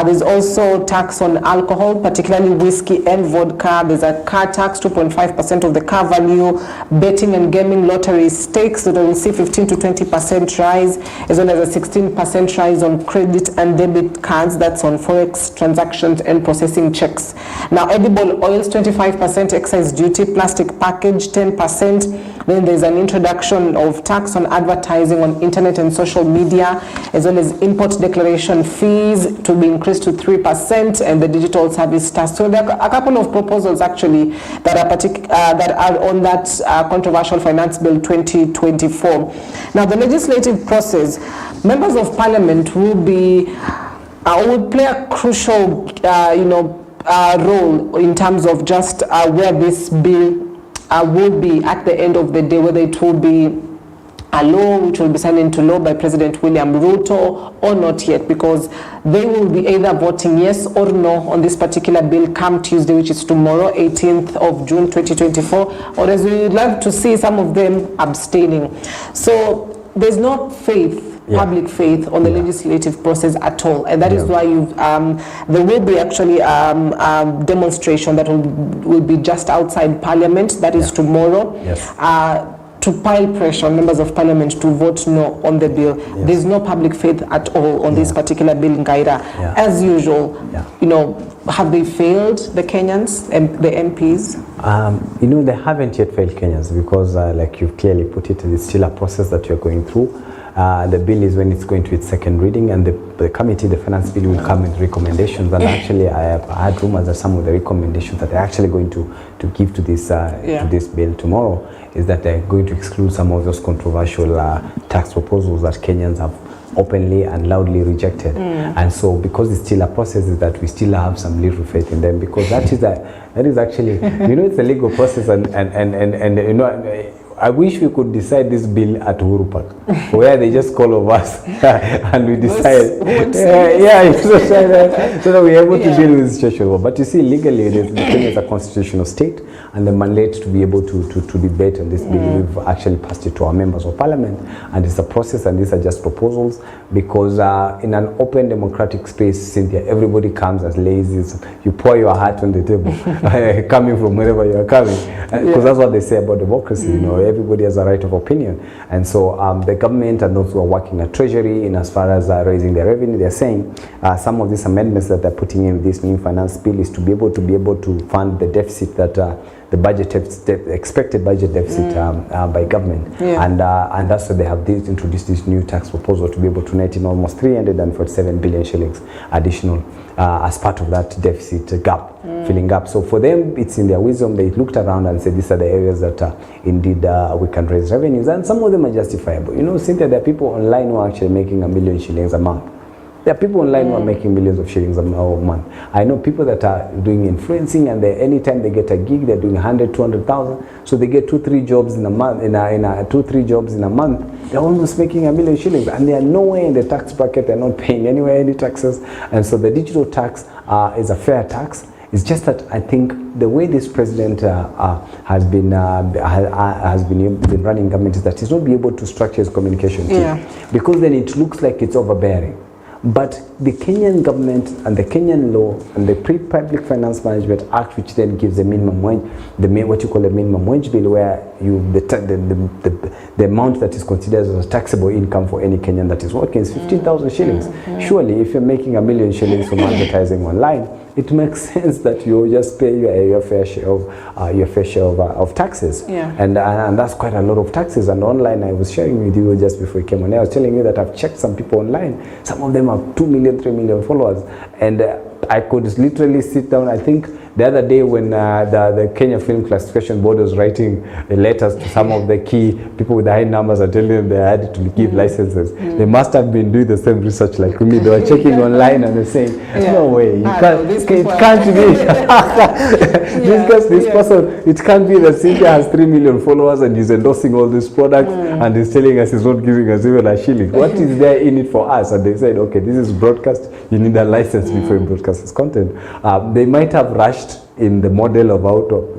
There's also tax on alcohol, particularly whiskey and vodka. There's a car tax, 2.5% of the car value. Betting and gaming lottery stakes, that will see 15 to 20% rise, as well as a 16% rise on credit and debit cards, that's on forex transactions and processing checks. Now, edible oils, 25% excise duty, plastic package, 10%. Then there's an introduction of tax on advertising on internet and social media, as well as import declaration fees to be increased to 3%, and the digital service tax. So there are a couple of proposals actually that are on that controversial finance bill 2024. Now, the legislative process, members of parliament will play a crucial role in terms of just where this bill will be at the end of the day, whether it will be a law which will be signed into law by President William Ruto or not yet, because they will be either voting yes or no on this particular bill come Tuesday, which is tomorrow, 18th of June 2024, or as we would love to see some of them abstaining. So there's no faith, public faith on the legislative process at all, and that is why there will be actually demonstration that will be just outside Parliament. That is tomorrow. To pile pressure on members of Parliament to vote no on the bill. There's no public faith at all on this particular bill, Ngaira. As usual, you know, have they failed the Kenyans and the MPs? You know, they haven't yet failed Kenyans because, like you've clearly put it, it's still a process that you're going through. The bill is when it's going to its second reading, and the committee, the finance bill, will come with recommendations. And actually, I have had rumors that some of the recommendations that they're actually going to give to this bill tomorrow is that they're going to exclude some of those controversial tax proposals that Kenyans have openly and loudly rejected. And so, because it's still a process, is that we still have some little faith in them, because that is actually, you know, it's a legal process, and you know, I wish we could decide this bill at Uhuru Park, where they just call of us and we decide. So that we're able to deal with this situation. But you see, legally, the Kenya is a constitutional state, and the mandate to be able to debate on this bill, we've actually passed it to our members of Parliament, and it's a process, and these are just proposals, because in an open democratic space, Cynthia, everybody comes as lazy. You pour your heart on the table, coming from wherever you are coming, because that's what they say about democracy. You know, everybody has a right of opinion, and so the government and those who are working at Treasury in as far as raising their revenue, they're saying some of these amendments that they're putting in this new finance bill is to be able to fund the deficit that the expected budget deficit by government, and that's why they have introduced this new tax proposal to be able to net in almost 347 billion shillings additional as part of that deficit gap. Filling up. So for them, it's in their wisdom, they looked around and said these are the areas that indeed we can raise revenues, and some of them are justifiable. You know, Cynthia, there are people online who are actually making 1 million shillings a month. There are people online who are making millions of shillings a month. I know people that are doing influencing, and anytime they get a gig, they're doing 100, 200,000. So they get 2-3 jobs in a month. In 2-3 jobs in a month, they're almost making 1 million shillings, and they are nowhere in the tax bracket. They're not paying anywhere any taxes, and so the digital tax is a fair tax. It's just that I think the way this president has been running government is that he's not be able to structure his communication team, because then it looks like it's overbearing. But the Kenyan government and the Kenyan law and the Public Finance Management Act, which then gives the minimum wage, what you call a minimum wage bill, where the amount that is considered as a taxable income for any Kenyan that is working is 15,000 shillings. Surely, if you're making 1 million shillings from advertising online, it makes sense that you just pay your fair share of taxes, and that's quite a lot of taxes. And online, I was sharing with you just before you came on, I was telling you that I've checked some people online. Some of them have 2 million, 3 million followers, and I could literally sit down. I think the other day when the Kenya Film Classification Board was writing letters to some of the key people with the high numbers and telling them they had to give licenses, they must have been doing the same research like me. They were checking online and they're saying, no way, it can't be. This person, it can't be that Cynthia has 3 million followers and he's endorsing all these products and he's telling us he's not giving us even a shilling. What is there in it for us? And they said, okay, this is broadcast, you need a license before you broadcast this content. They might have rushed in the model of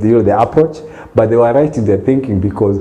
the approach, but they were right in their thinking, because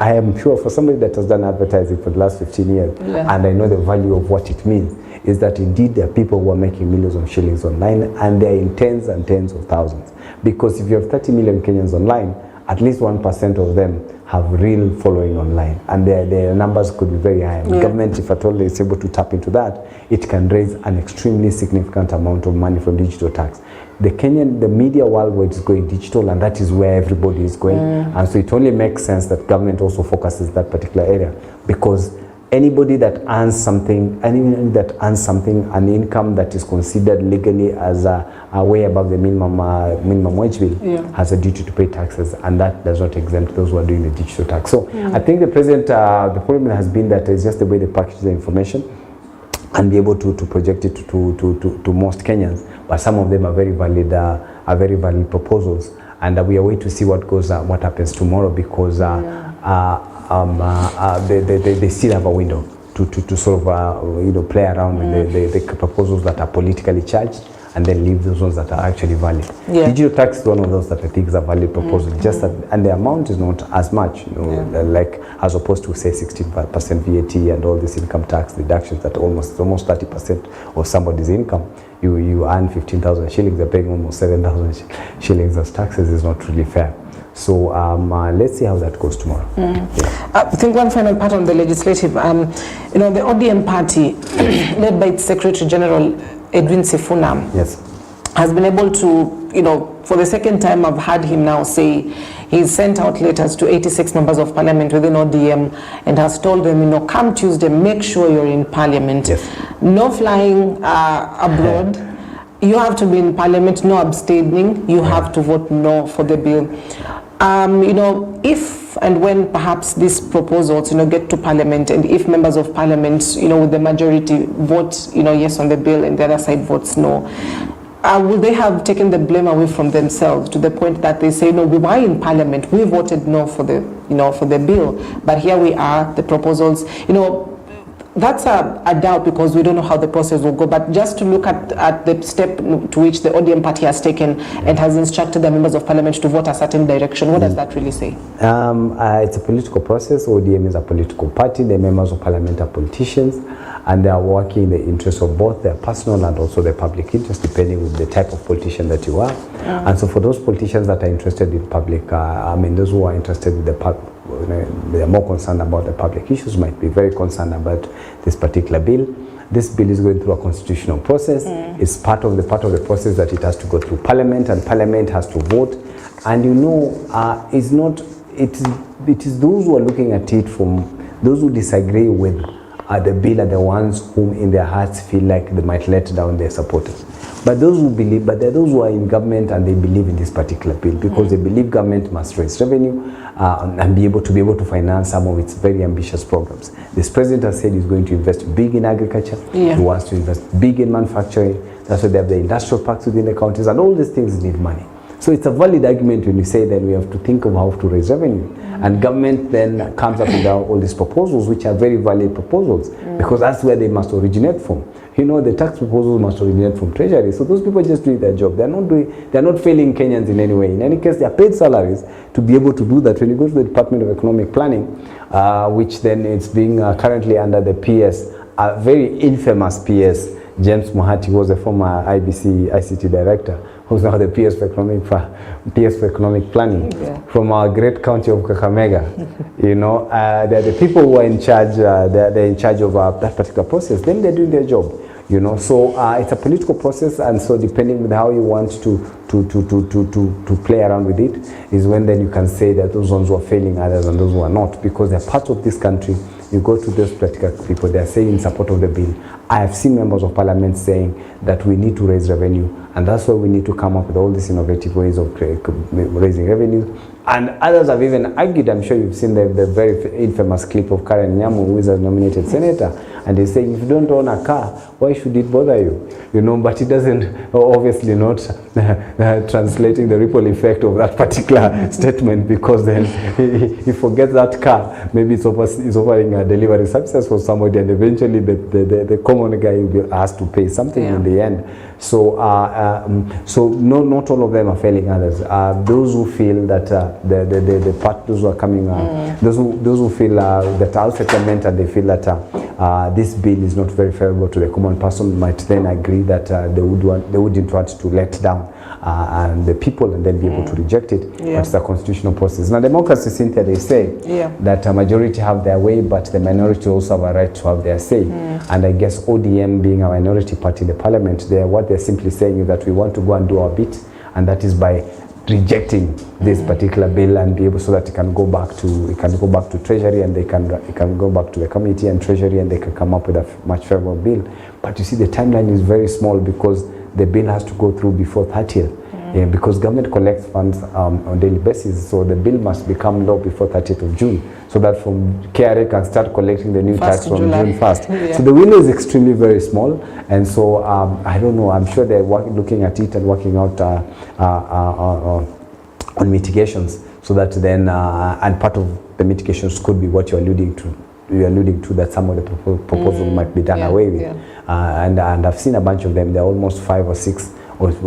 I am sure for somebody that has done advertising for the last 15 years, and I know the value of what it means, is that indeed there are people who are making millions of shillings online, and they're in tens and tens of thousands. Because if you have 30 million Kenyans online, at least 1% of them have real following online, and their numbers could be very high. The government, if at all, is able to tap into that, it can raise an extremely significant amount of money from digital tax. The media worldwide is going digital, and that is where everybody is going. And so it only makes sense that government also focuses that particular area, because anybody that earns something, an income that is considered legally as a way above the minimum wage bill, has a duty to pay taxes, and that does not exempt those who are doing the digital tax. So I think the problem has been that it's just the way they package the information and be able to project it to most Kenyans. But some of them are very valid proposals, and we are waiting to see what happens tomorrow, because they still have a window to sort of play around with the proposals that are politically charged, and then leave those ones that are actually valid. Digital tax is one of those that I think is a valid proposal, just that, and the amount is not as much, like as opposed to say 16% VAT and all this income tax deductions that almost 30% of somebody's income. You earn 15,000 shillings, they're paying almost 7,000 shillings as taxes is not really fair. So let's see how that goes tomorrow. I think one final part on the legislative, the ODM party, led by its Secretary General, Edwin Sifuna, has been able to, for the second time I've heard him now say he's sent out letters to 86 members of parliament within ODM and has told them, come Tuesday, make sure you're in parliament. No flying abroad. You have to be in parliament, no abstaining. You have to vote no for the bill. If and when perhaps these proposals, get to parliament, and if members of parliament, with the majority vote, yes on the bill, and the other side votes no, will they have taken the blame away from themselves to the point that they say, no, we were in parliament, we voted no for the, for the bill, but here we are, the proposals, that's a doubt because we don't know how the process will go, but just to look at the step to which the ODM party has taken and has instructed the members of parliament to vote a certain direction, what does that really say? It's a political process. ODM is a political party. The members of parliament are politicians, and they are working in the interest of both their personal and also the public interest, depending on the type of politician that you are. And so for those politicians that are interested in public, those who are interested in the public, they are more concerned about the public issues, might be very concerned about this particular bill. This bill is going through a constitutional process. It's part of the process that it has to go through parliament, and parliament has to vote. And it is those who are looking at it from those who disagree with the bill are the ones whom in their hearts feel like they might let down their supporters. But those who believe, but there are those who are in government and they believe in this particular bill because they believe government must raise revenue and be able to finance some of its very ambitious programs. This president has said he's going to invest big in agriculture. He wants to invest big in manufacturing. That's why they have the industrial parks within the counties, and all these things need money. So it's a valid argument when you say that we have to think of how to raise revenue. And government then comes up with all these proposals, which are very valid proposals, because that's where they must originate from. The tax proposals must originate from Treasury. So those people are just doing their job. They're not failing Kenyans in any way. In any case, they are paid salaries to be able to do that. When you go to the Department of Economic Planning, which then it's being currently under the PS, a very infamous PS, James Mohati was a former IBC ICT director, who's now the PS for Economic Planning, from our great county of Kakamega. They're the people who are in charge. They're in charge of that particular process. Then they're doing their job. So it's a political process, and so depending on how you want to play around with it, is when then you can say that those ones who are failing others and those who are not, because they're part of this country. You go to those political people, they are saying in support of the bill. I have seen members of parliament saying that we need to raise revenue, and that's why we need to come up with all these innovative ways of raising revenue. And others have even argued, I'm sure you've seen the very infamous clip of Karen Nyamu, who is a nominated senator, and they're saying, if you don't own a car, why should it bother you? But it doesn't, obviously not translating the ripple effect of that particular statement, because then he forgets that car, maybe it's offering delivery services for somebody, and eventually the common guy will ask to pay something in the end. So not all of them are failing others. Those who feel that those who are coming, those who feel that our settlement, and they feel that this bill is not very favorable to the common person, might then agree that they wouldn't want to let down and the people and then be able to reject it. But it's a constitutional process. Now, democracy, Cynthia, they say that a majority have their way, but the minority also have a right to have their say. And I guess ODM, being a minority party in the parliament, what they're simply saying is that we want to go and do our bit, and that is by rejecting this particular bill and be able, so that it can go back to Treasury, and it can go back to the committee and Treasury, and they can come up with a much favorable bill. But you see, the timeline is very small because the bill has to go through before 30th. Because government collects funds on a daily basis, so the bill must become law before 30th of June, so that from KRA can start collecting the new tax from June 1st. So the window is extremely very small, and so I don't know, I'm sure they're looking at it and working out on mitigations, so that then, and part of the mitigations could be what you're alluding to. You're alluding to that some of the proposals might be done away with. And I've seen a bunch of them. There are almost 5 or 6 of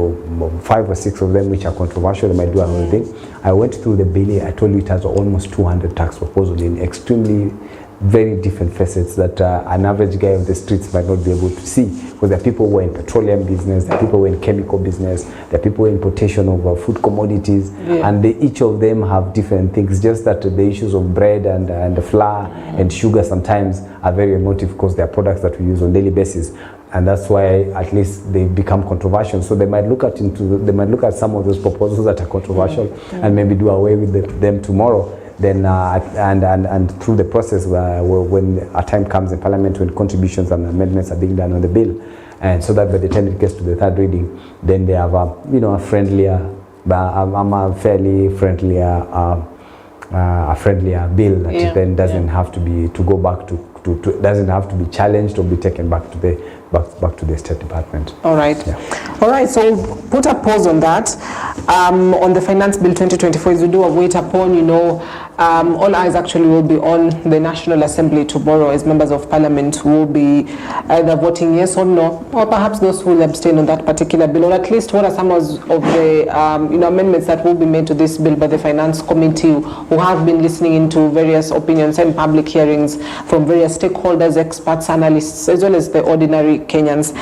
them which are controversial. They might do another thing. I went through the bill. I told you it has almost 200 tax proposals in extremely very different facets that an average guy on the streets might not be able to see, because there are people who are in petroleum business, there are people who are in chemical business, there are people in importation of food commodities, and each of them have different things. Just that the issues of bread and the flour and sugar sometimes are very emotive, because they are products that we use on a daily basis, and that's why at least they become controversial. So they might look at some of those proposals that are controversial and maybe do away with them tomorrow. Then and through the process when a time comes in Parliament when contributions and amendments are being done on the bill, and so that by the time it gets to the third reading, then they have a friendlier, a fairly friendlier, a friendlier bill that then doesn't have to be go back to doesn't have to be challenged or be taken back to the State Department. All right. All right, so we'll put a pause on that. On the Finance Bill 2024, as we do await upon, all eyes actually will be on the National Assembly tomorrow, as members of Parliament will be either voting yes or no, or perhaps those who will abstain on that particular bill, or at least what are some of the amendments that will be made to this bill by the Finance Committee, who have been listening into various opinions and public hearings from various stakeholders, experts, analysts, as well as the ordinary Kenyans.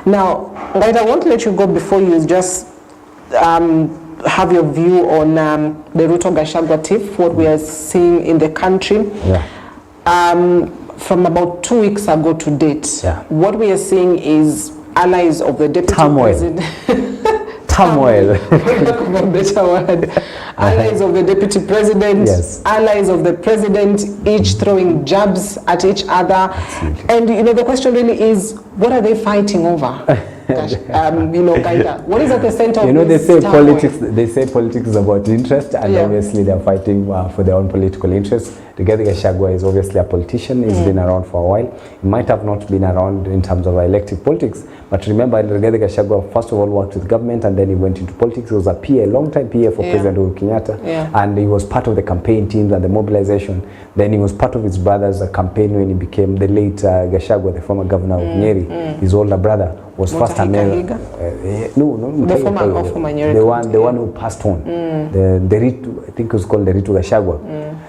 Now, Gaita, I won't let you go before you just have your view on the Ruto Gachagua tiff, what we are seeing in the country. From about 2 weeks ago to date, what we are seeing is allies of the deputy president. Turmoil. Allies of the deputy president, allies of the president, each throwing jabs at each other. And the question really is, what are they fighting over? Gaita, what is at the center of this turmoil? They say politics is about interest, and obviously they're fighting for their own political interests. Rigathi Gachagua is obviously a politician. He's been around for a while. He might have not been around in terms of elective politics, but remember, Rigathi Gachagua first of all worked with government, and then he went into politics. He was a PA, long-time PA for President Uhuru Kenyatta, and he was part of the campaign teams and the mobilization. Then he was part of his brother's campaign when he became the late Gachagua, the former governor of Nyeri. His older brother was first American. The one who passed on. The Ritu, I think it was called the Ritu Gachagua.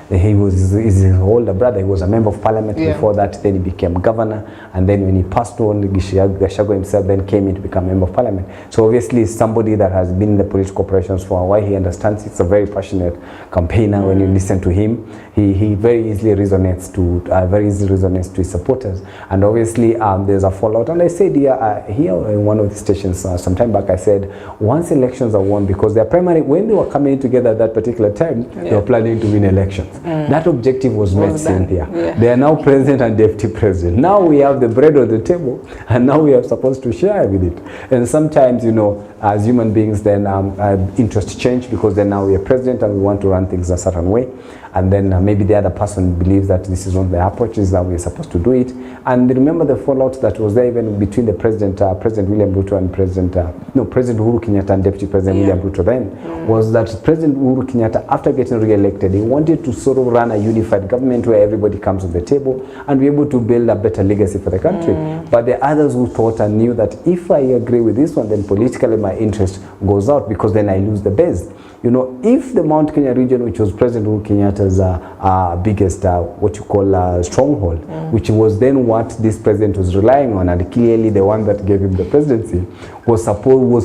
He was his older brother. He was a member of parliament before that. Then he became governor, and then when he passed on, Gachagua himself then came in to become member of parliament. So obviously, somebody that has been in the political operations for a while, he understands. It's a very passionate campaigner. When you listen to him, he very easily resonates to his supporters. And obviously, there's a fallout. And I said here in one of the stations some time back, I said, once elections are won, because their primary, when they were coming together at that particular time, they were planning to win elections. That objective was met, Cynthia. They are now president and deputy president. Now we have the bread on the table, and now we are supposed to share with it. And sometimes, as human beings, then interests change, because then now we are president and we want to run things a certain way. And then maybe the other person believes that this is not the approach, this is how we're supposed to do it. And remember the fallout that was there even between the President William Ruto and President Uhuru Kenyatta and Deputy President William Ruto then, was that President Uhuru Kenyatta, after getting re-elected, he wanted to sort of run a unified government where everybody comes on the table and be able to build a better legacy for the country. But the others who thought and knew that if I agree with this one, then politically my interest goes out, because then I lose the base. If the Mount Kenya region, which was President Uhuru Kenyatta's biggest, stronghold, which was then what this president was relying on, and clearly the one that gave him the presidency, was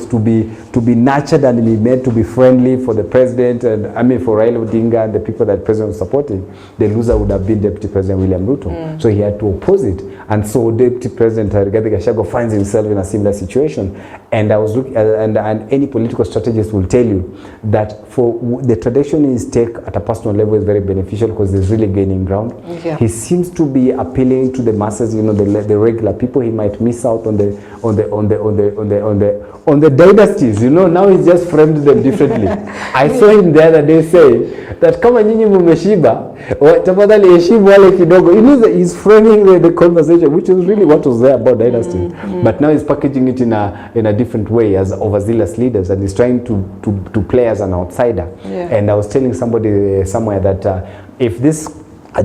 to be nurtured and be made to be friendly for the president, and for Raila Odinga and the people that the president was supporting, the loser would have been Deputy President William Ruto. So he had to oppose it. And so Deputy President Rigathi Gachagua finds himself in a similar situation. And I was looking, and any political strategist will tell you that for the traditionalist take at a personal level is very beneficial, because there's really gaining ground. He seems to be appealing to the masses, the regular people. He might miss out on the dynasties. Now he's just framed them differently. I saw him the other day say that kama nyinyi mumeshiba, tafadhali heshimu wale kidogo. He's framing the conversation, which is really what was there about dynasty. But now he's packaging it in a different way as overzealous leaders, and he's trying to play as an outsider. And I was telling somebody somewhere that if this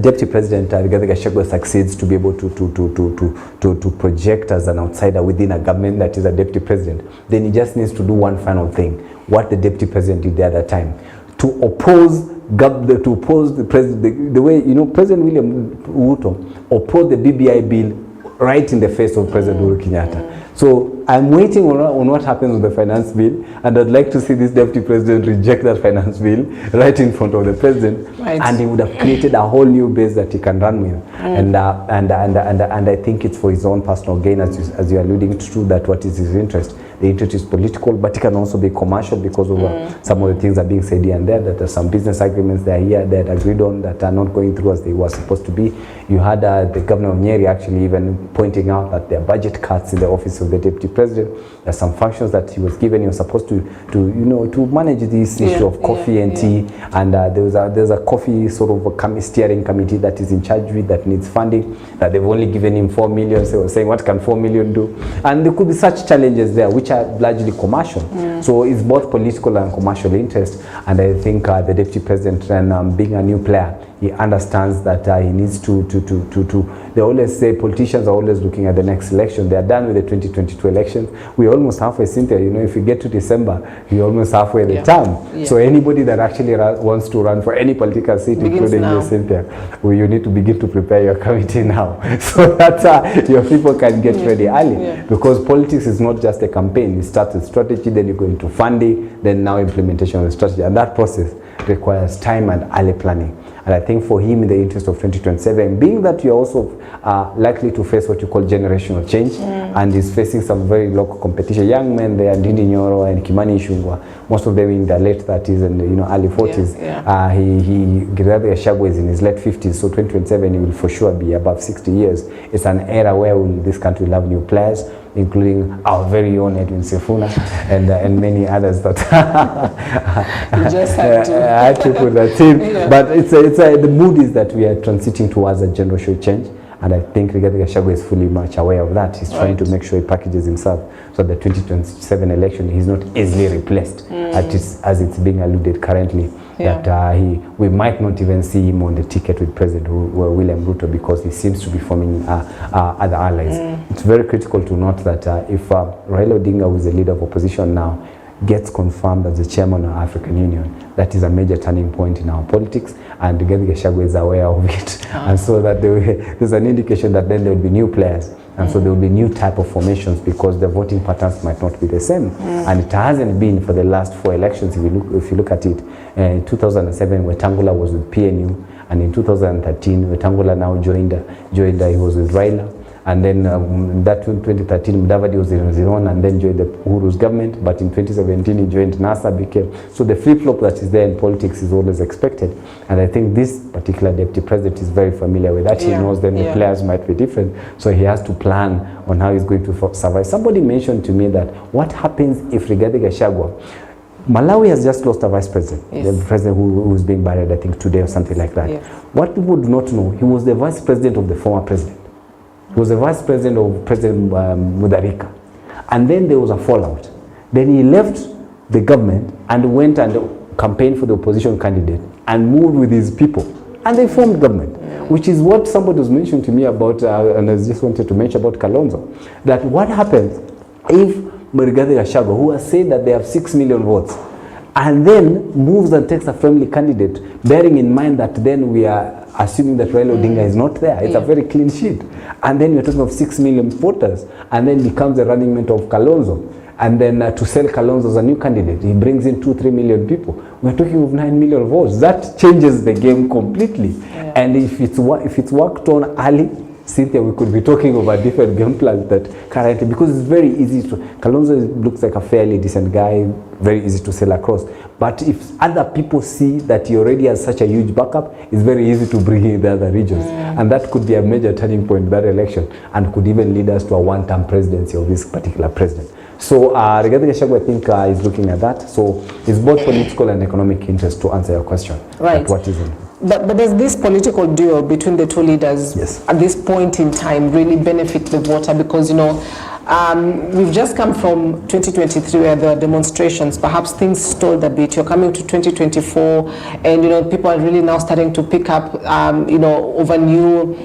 Deputy President Rigathi Gachagua succeeds to be able to project as an outsider within a government that is a Deputy President, then he just needs to do one final thing, what the Deputy President did the other time, to oppose the president, the way, you know, President William Ruto opposed the BBI bill right in the face of President Uhuru Kenyatta. So I'm waiting on what happens with the finance bill, and I'd like to see this Deputy President reject that finance bill right in front of the President, and he would have created a whole new base that he can run with. And I think it's for his own personal gain, as you're alluding to, that what is his interest. The interest is political, but it can also be commercial because of some of the things that are being said here and there, that there's some business agreements that are here that agreed on that are not going through as they were supposed to be. You had the governor of Nyeri actually even pointing out that there are budget cuts in the office of the Deputy President. There's some functions that he was given. He was supposed to manage this issue of coffee and tea, and there's a coffee sort of a steering committee that is in charge with that needs funding, that they've only given him 4 million. So we're saying, what can 4 million do? And there could be such challenges there, which are largely commercial. So it's both political and commercial interest, and I think the Deputy President, and being a new player, he understands that he needs to they always say politicians are always looking at the next election. They are done with the 2022 elections. We're almost halfway, Cynthia. You know, if we get to December, we're almost halfway the term. So anybody that actually wants to run for any political seat, including you, Cynthia, you need to begin to prepare your committee now, so that your people can get ready early. Because politics is not just a campaign. You start with strategy, then you go into funding, then now implementation of the strategy, and that process requires time and early planning. And I think for him, in the interest of 2027, being that you're also likely to face what you call generational change, and is facing some very local competition. Young men there, Ndindi Nyoro and Kimani Ichung'wah, most of them in their late 30s and early 40s. Rigathi Gachagua is in his late 50s, so 2027 he will for sure be above 60 years. It's an era where this country will have new players, including our very own Edwin Sifuna and many others that you just had to. I had to put that in. But the mood is that we are transiting towards a generational change, and I think Rigathi Gachagua is fully much aware of that. He's trying to make sure he packages himself so the 2027 election he's not easily replaced as it's being alluded currently. That we might not even see him on the ticket with President William Ruto, because he seems to be forming other allies. It's very critical to note that if Raila Odinga, who is the leader of opposition now, gets confirmed as the chairman of African Union, that is a major turning point in our politics, and Rigathi Gachagua is aware of it. And so that there's an indication that then there will be new players, and so there will be new type of formations, because the voting patterns might not be the same. And it hasn't been for the last 4 elections. If you look at it, in 2007, Wetangula was with PNU, and in 2013, Wetangula now joined, he was with Raila. And then that 2013, Mudavadi was in his own, and then joined the Uhuru's government. But in 2017, he joined NASA, so the flip-flop that is there in politics is always expected. And I think this particular Deputy President is very familiar with that. He knows then the players might be different, so he has to plan on how he's going to survive. Somebody mentioned to me that what happens if Rigathi Gachagua, Malawi has just lost a vice president, the president who is being buried, I think, today or something like that. What people would not know, he was the vice president of the former president. He was the vice president of President Mutharika. And then there was a fallout. Then he left the government and went and campaigned for the opposition candidate and moved with his people. And they formed government, which is what somebody was mentioning to me about, and I just wanted to mention about Kalonzo, that what happens if Rigathi Gachagua, who has said that they have 6 million votes, and then moves and takes a friendly candidate, bearing in mind that then we are assuming that Raila Odinga is not there. It's a very clean sheet. And then you're talking of 6 million voters, and then becomes the running mate of Kalonzo. And then to sell Kalonzo as a new candidate, he brings in 2-3 million people. We're talking of 9 million votes. That changes the game completely. And if it's worked on early, Cynthia, we could be talking about different game plans that currently, because it's very easy to, Kalonzo looks like a fairly decent guy, very easy to sell across. But if other people see that he already has such a huge backup, it's very easy to bring in the other regions. And that could be a major turning point in that election, and could even lead us to a one-term presidency of this particular president. So Rigathi Gachagua, I think, is looking at that. So it's both political and economic interest, to answer your question. Right. What is it? But does this political duel between the two leaders at this point in time really benefit the voter? Because, We've just come from 2023 where there were demonstrations. Perhaps things stalled a bit. You're coming to 2024, and people are really now starting to pick up, over new,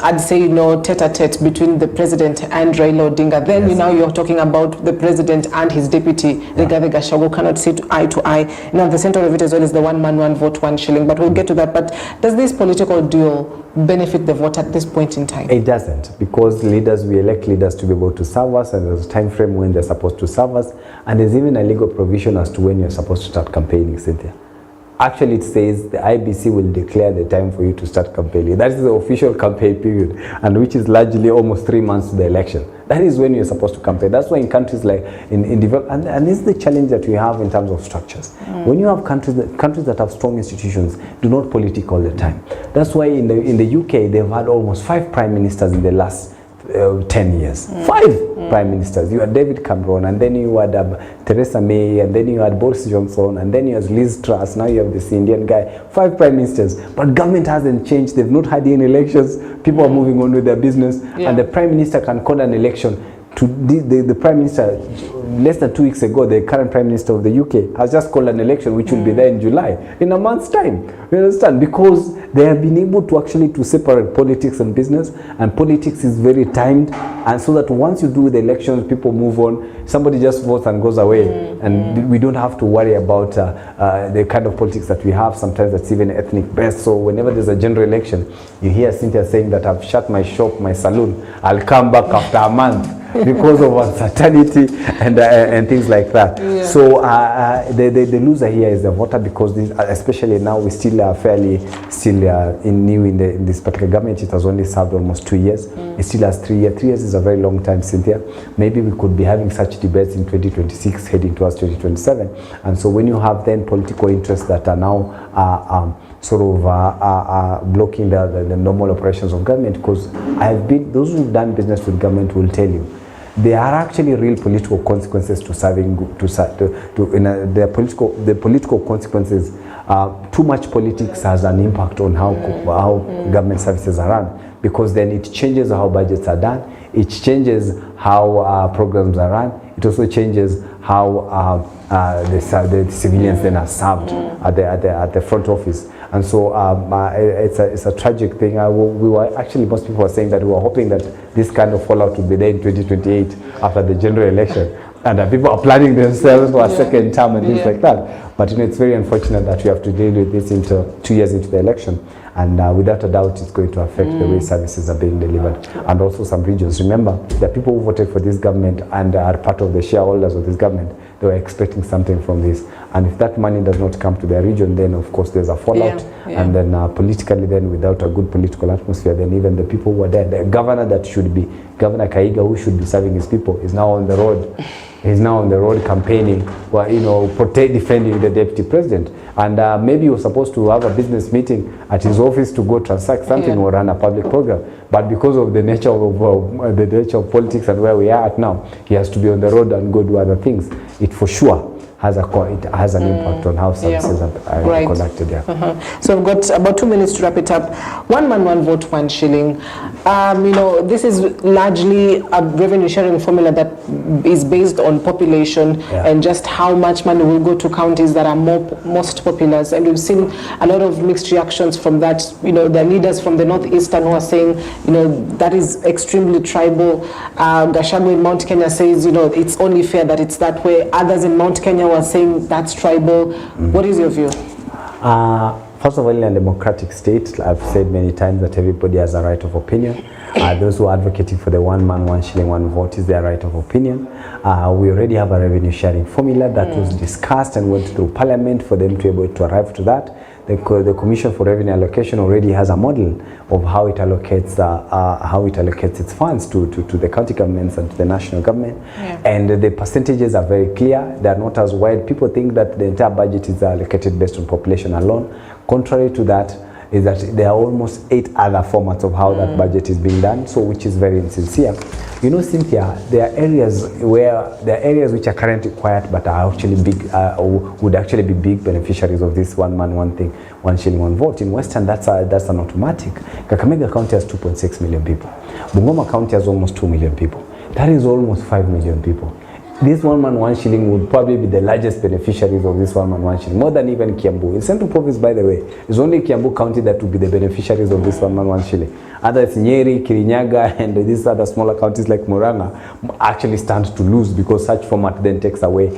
I'd say, tete-a-tete between the president and Raila Odinga. Then now you're talking about the president and his deputy, Rigathi Gachagua, cannot sit eye to eye. The center of it as well is the one man, one vote, one shilling. But we'll get to that. But does this political duel benefit the vote at this point in time? It doesn't, because we elect leaders to be able to serve us, and there's a time frame when they're supposed to serve us, and there's even a legal provision as to when you're supposed to start campaigning, Cynthia. Actually, it says the IBC will declare the time for you to start campaigning. That is the official campaign period, and which is largely almost 3 months to the election. That is when you're supposed to campaign. That's why in countries like in develop, and this is the challenge that we have in terms of structures. When you have countries that have strong institutions, do not politic all the time. That's why in the UK they've had almost 5 prime ministers in the last 10 years. 5 prime ministers. You had David Cameron, and then you had Theresa May, and then you had Boris Johnson, and then you had Liz Truss. Now you have this Indian guy. 5 prime ministers. But government hasn't changed. They've not had any elections. People are moving on with their business, and the prime minister can call an election. To the prime minister, less than 2 weeks ago, the current prime minister of the UK has just called an election which will be there in July, in a month's time. You understand? Because they have been able to actually separate politics and business, and politics is very timed, and so that once you do the elections, people move on. Somebody just votes and goes away, and we don't have to worry about the kind of politics that we have. Sometimes that's even ethnic based. So whenever there's a general election, you hear Cynthia saying that I've shut my shop, my saloon, I'll come back after a month. Because of uncertainty and things like that. So the loser here is the voter, because especially now we still are new in this particular government. It has only served almost 2 years. It still has 3 years. 3 years is a very long time, Cynthia. Maybe we could be having such debates in 2026 heading towards 2027. And so when you have then political interests that are now blocking the normal operations of government, because those who've done business with government will tell you there are actually real political consequences to serving the political consequences. Too much politics has an impact on how government services are run, because then it changes how budgets are done, it changes how programs are run, it also changes how the civilians then are served at the front office. And so it's a tragic thing. Most people were saying that we were hoping that this kind of fallout would be there in 2028 after the general election, and that people are planning themselves for a second term and things like that. But it's very unfortunate that we have to deal with this into 2 years into the election, and without a doubt it's going to affect the way services are being delivered, and also some regions. Remember, the people who voted for this government and are part of the shareholders of this government, they were expecting something from this, and if that money does not come to their region, then of course there's a fallout, and then politically, then without a good political atmosphere, then even the people who are there, the governor that should be, Governor Kaiga, who should be serving his people, is now on the road. He's now on the road campaigning, defending the deputy president. And maybe he was supposed to have a business meeting at his office to go transact something or run a public program. But because of the nature of politics and where we are at now, he has to be on the road and go do other things. It for sure has an impact on how services are conducted. So we've got about 2 minutes to wrap it up. One man, one vote, one shilling. This is largely a revenue sharing formula that is based on population and just how much money will go to counties that are most populous. And we've seen a lot of mixed reactions from that. The leaders from the northeastern who are saying, that is extremely tribal. Gachagua in Mount Kenya says, it's only fair that it's that way. Others in Mount Kenya were saying that's tribal. What is your view? First of all, in a democratic state, I've said many times that everybody has a right of opinion. Those who are advocating for the one man, one shilling, one vote is their right of opinion. We already have a revenue sharing formula that was discussed and went through Parliament for them to be able to arrive to that. The Commission for Revenue Allocation already has a model of how it allocates its funds to the county governments and to the national government, and the percentages are very clear. They are not as wide. People think that the entire budget is allocated based on population alone. Contrary to that is that there are almost 8 other formats of how that budget is being done, so which is very insincere. Cynthia, there are areas which are currently quiet but are actually big, would actually be big beneficiaries of this one man, one thing, one shilling, one vote. In Western, that's an automatic. Kakamega County has 2.6 million people. Bungoma County has almost 2 million people. That is almost 5 million people. This 1 man 1 shilling would probably be the largest beneficiaries of this 1 man 1 shilling, more than even Kiambu. In Central Province, by the way, it's only Kiambu County that would be the beneficiaries of this 1 man 1 shilling. Others, Nyeri, Kirinyaga, and these other smaller counties like Murang'a actually stand to lose because such format then takes away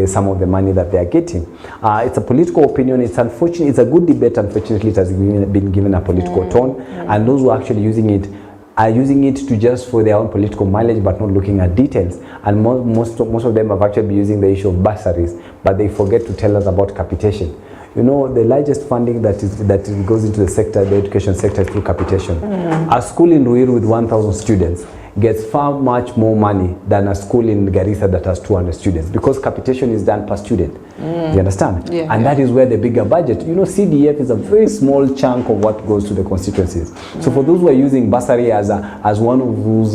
some of the money that they are getting. It's a political opinion. It's unfortunate. It's a good debate. Unfortunately, it has been given a political tone, and those who are actually using it are using it to just for their own political mileage, but not looking at details. And most of them have actually been using the issue of bursaries, but they forget to tell us about capitation. You know, the largest funding that goes into the sector, the education sector, is through capitation. A school in Ruiru with 1,000 students gets far much more money than a school in Garissa that has 200 students, because capitation is done per student. You understand? Yeah, and that is where the bigger budget, you know, CDF is a very small chunk of what goes to the constituencies. So for those who are using bursary as one of those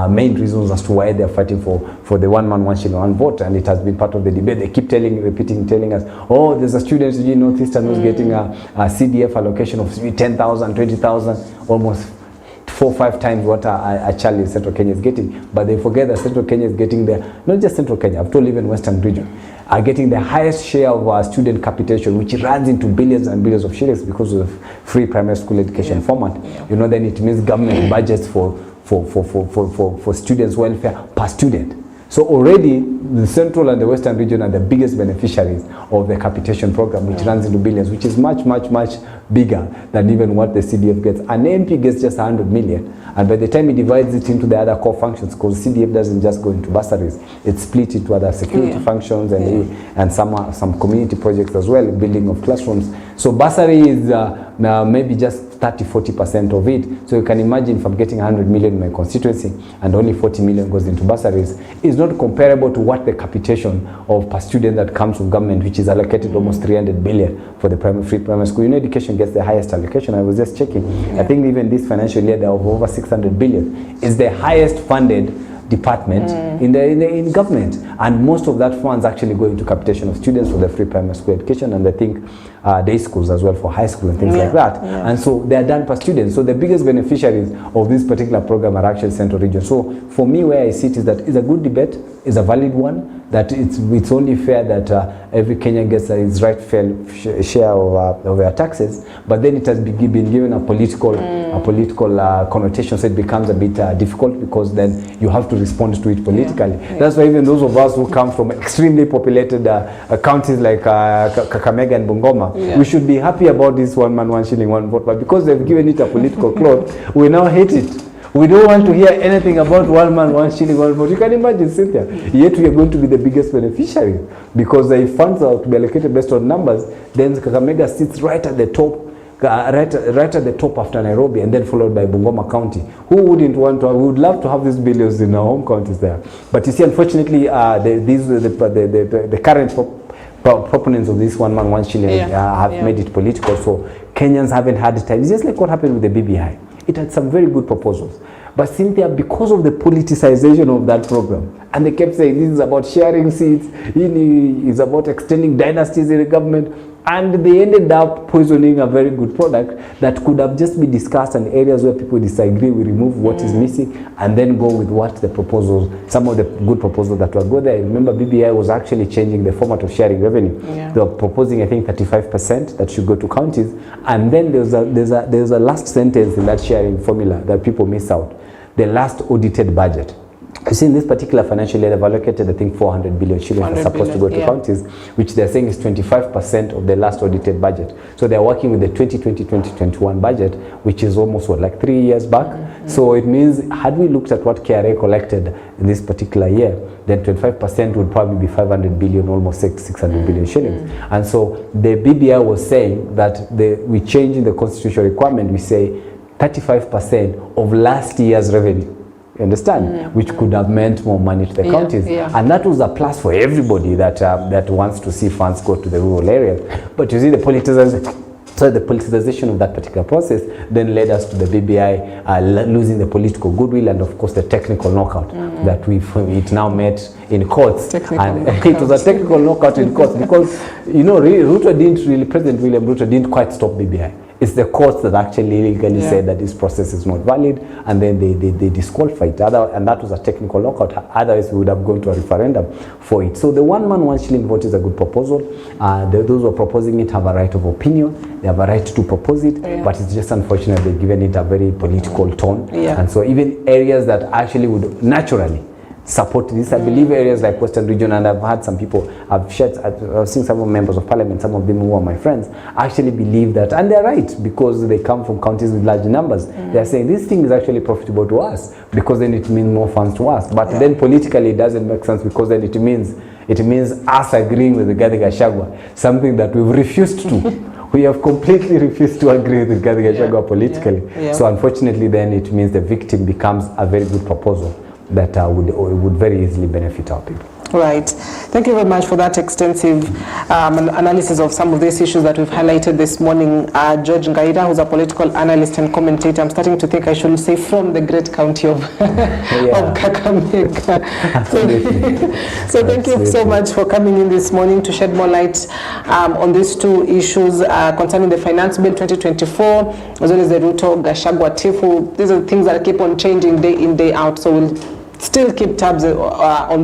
main reasons as to why they are fighting for the 1 man 1 shilling 1 vote, and it has been part of the debate, they keep telling us, oh, there's a student in Northeastern who's getting a CDF allocation of 10,000, 20,000, almost 4 or 5 times what a child in Central Kenya is getting. But they forget that Central Kenya is getting not just Central Kenya, I've told even Western region, are getting the highest share of student capitation, which runs into billions and billions of shillings because of free primary school education format. You know, then it means government budgets for students' welfare per student. So already the Central and the Western region are the biggest beneficiaries of the capitation program, which runs into billions, which is much, much, much bigger than even what the CDF gets. An MP gets just 100 million. And by the time he divides it into the other core functions, because CDF doesn't just go into bursaries, it's split into other security functions and some community projects as well, building of classrooms. So bursary is maybe just 30-40% of it. So you can imagine if I'm getting 100 million in my constituency and only 40 million goes into bursaries, it's not comparable to what the capitation of per student that comes from government, which is allocated almost 300 billion for the free primary school. You know, education gets the highest allocation. I was just checking. I think even this financial year, they have over 600 billion. It's the highest funded department in government, and most of that funds actually go into capitation of students for the free primary school education, and I think day schools as well for high school and things like that. And so they are done per student. So the biggest beneficiaries of this particular program are actually Central Region. So for me, where I see it is that it's a good debate, it's a valid one, that it's only fair that every Kenyan gets its right fair share of their taxes, but then it has been given a political connotation, so it becomes a bit difficult, because then you have to respond to it politically. That's why even those of us who come from extremely populated counties like Kakamega and Bungoma, we should be happy about this 1 man 1 shilling 1 vote, but because they've given it a political cloth, we now hate it. We don't want to hear anything about 1 man 1 shilling 1 vote. You can imagine, Cynthia, yet we are going to be the biggest beneficiary, because the funds are to be allocated based on numbers. Then Kakamega sits right at the top, right at the top after Nairobi, and then followed by Bungoma County. Who wouldn't want to? We would love to have these billions in our home counties there. But you see, unfortunately, the current proponents of this 1 man 1 shilling have made it political. So Kenyans haven't had time. It's just like what happened with the BBI. It had some very good proposals. But Cynthia, because of the politicization of that program, and they kept saying this is about sharing seats, it's about extending dynasties in the government, and they ended up poisoning a very good product that could have just been discussed, and areas where people disagree, we remove what is missing and then go with what the proposals, some of the good proposals that were good there. Remember, BBI was actually changing the format of sharing revenue. They were proposing, I think, 35% that should go to counties, and then there's a last sentence in that sharing formula that people miss out. The last audited budget. You see, in this particular financial year, they've allocated, I think, 400 billion shillings are supposed to go to counties, which they're saying is 25% of the last audited budget. So they're working with the 2020-2021 budget, which is almost, like 3 years back? So it means, had we looked at what KRA collected in this particular year, then 25% would probably be 500 billion, almost 600 billion shillings. And so the BBI was saying that we change in the constitutional requirement, we say 35% of last year's revenue. You understand? Which could have meant more money to the counties. And that was a plus for everybody that wants to see funds go to the rural areas. But you see, the politicization of that particular process then led us to the BBI losing the political goodwill, and of course the technical knockout that it now met in courts. And it was a technical knockout in courts, because, you know, President William Ruto didn't quite stop BBI. It's the courts that actually legally said that this process is not valid, and then they disqualified it. And that was a technical lockout. Otherwise, we would have gone to a referendum for it. So the 1 man, 1 shilling vote is a good proposal. Those who are proposing it have a right of opinion. They have a right to propose it, but it's just unfortunate they've given it a very political tone. And so even areas that actually would naturally support this, I believe areas like Western Region, and I've had some people, I've seen several members of parliament, some of them who are my friends, actually believe that, and they're right, because they come from counties with large numbers. They're saying this thing is actually profitable to us, because then it means more funds to us. But then politically it doesn't make sense, because then it means us agreeing with the Rigathi Gachagua, something that we've refused to. We have completely refused to agree with Rigathi Gachagua politically. So unfortunately then it means the victim becomes a very good proposal that would very easily benefit our people. Right. Thank you very much for that extensive analysis of some of these issues that we've highlighted this morning. George Ngaida, who's a political analyst and commentator, I'm starting to think I should say from the great county of, of Kakamega. So thank you so much for coming in this morning to shed more light on these two issues concerning the Finance Bill 2024, as well as the Ruto Gachagua Tifu. These are things that keep on changing day in, day out. So we'll still keep tabs on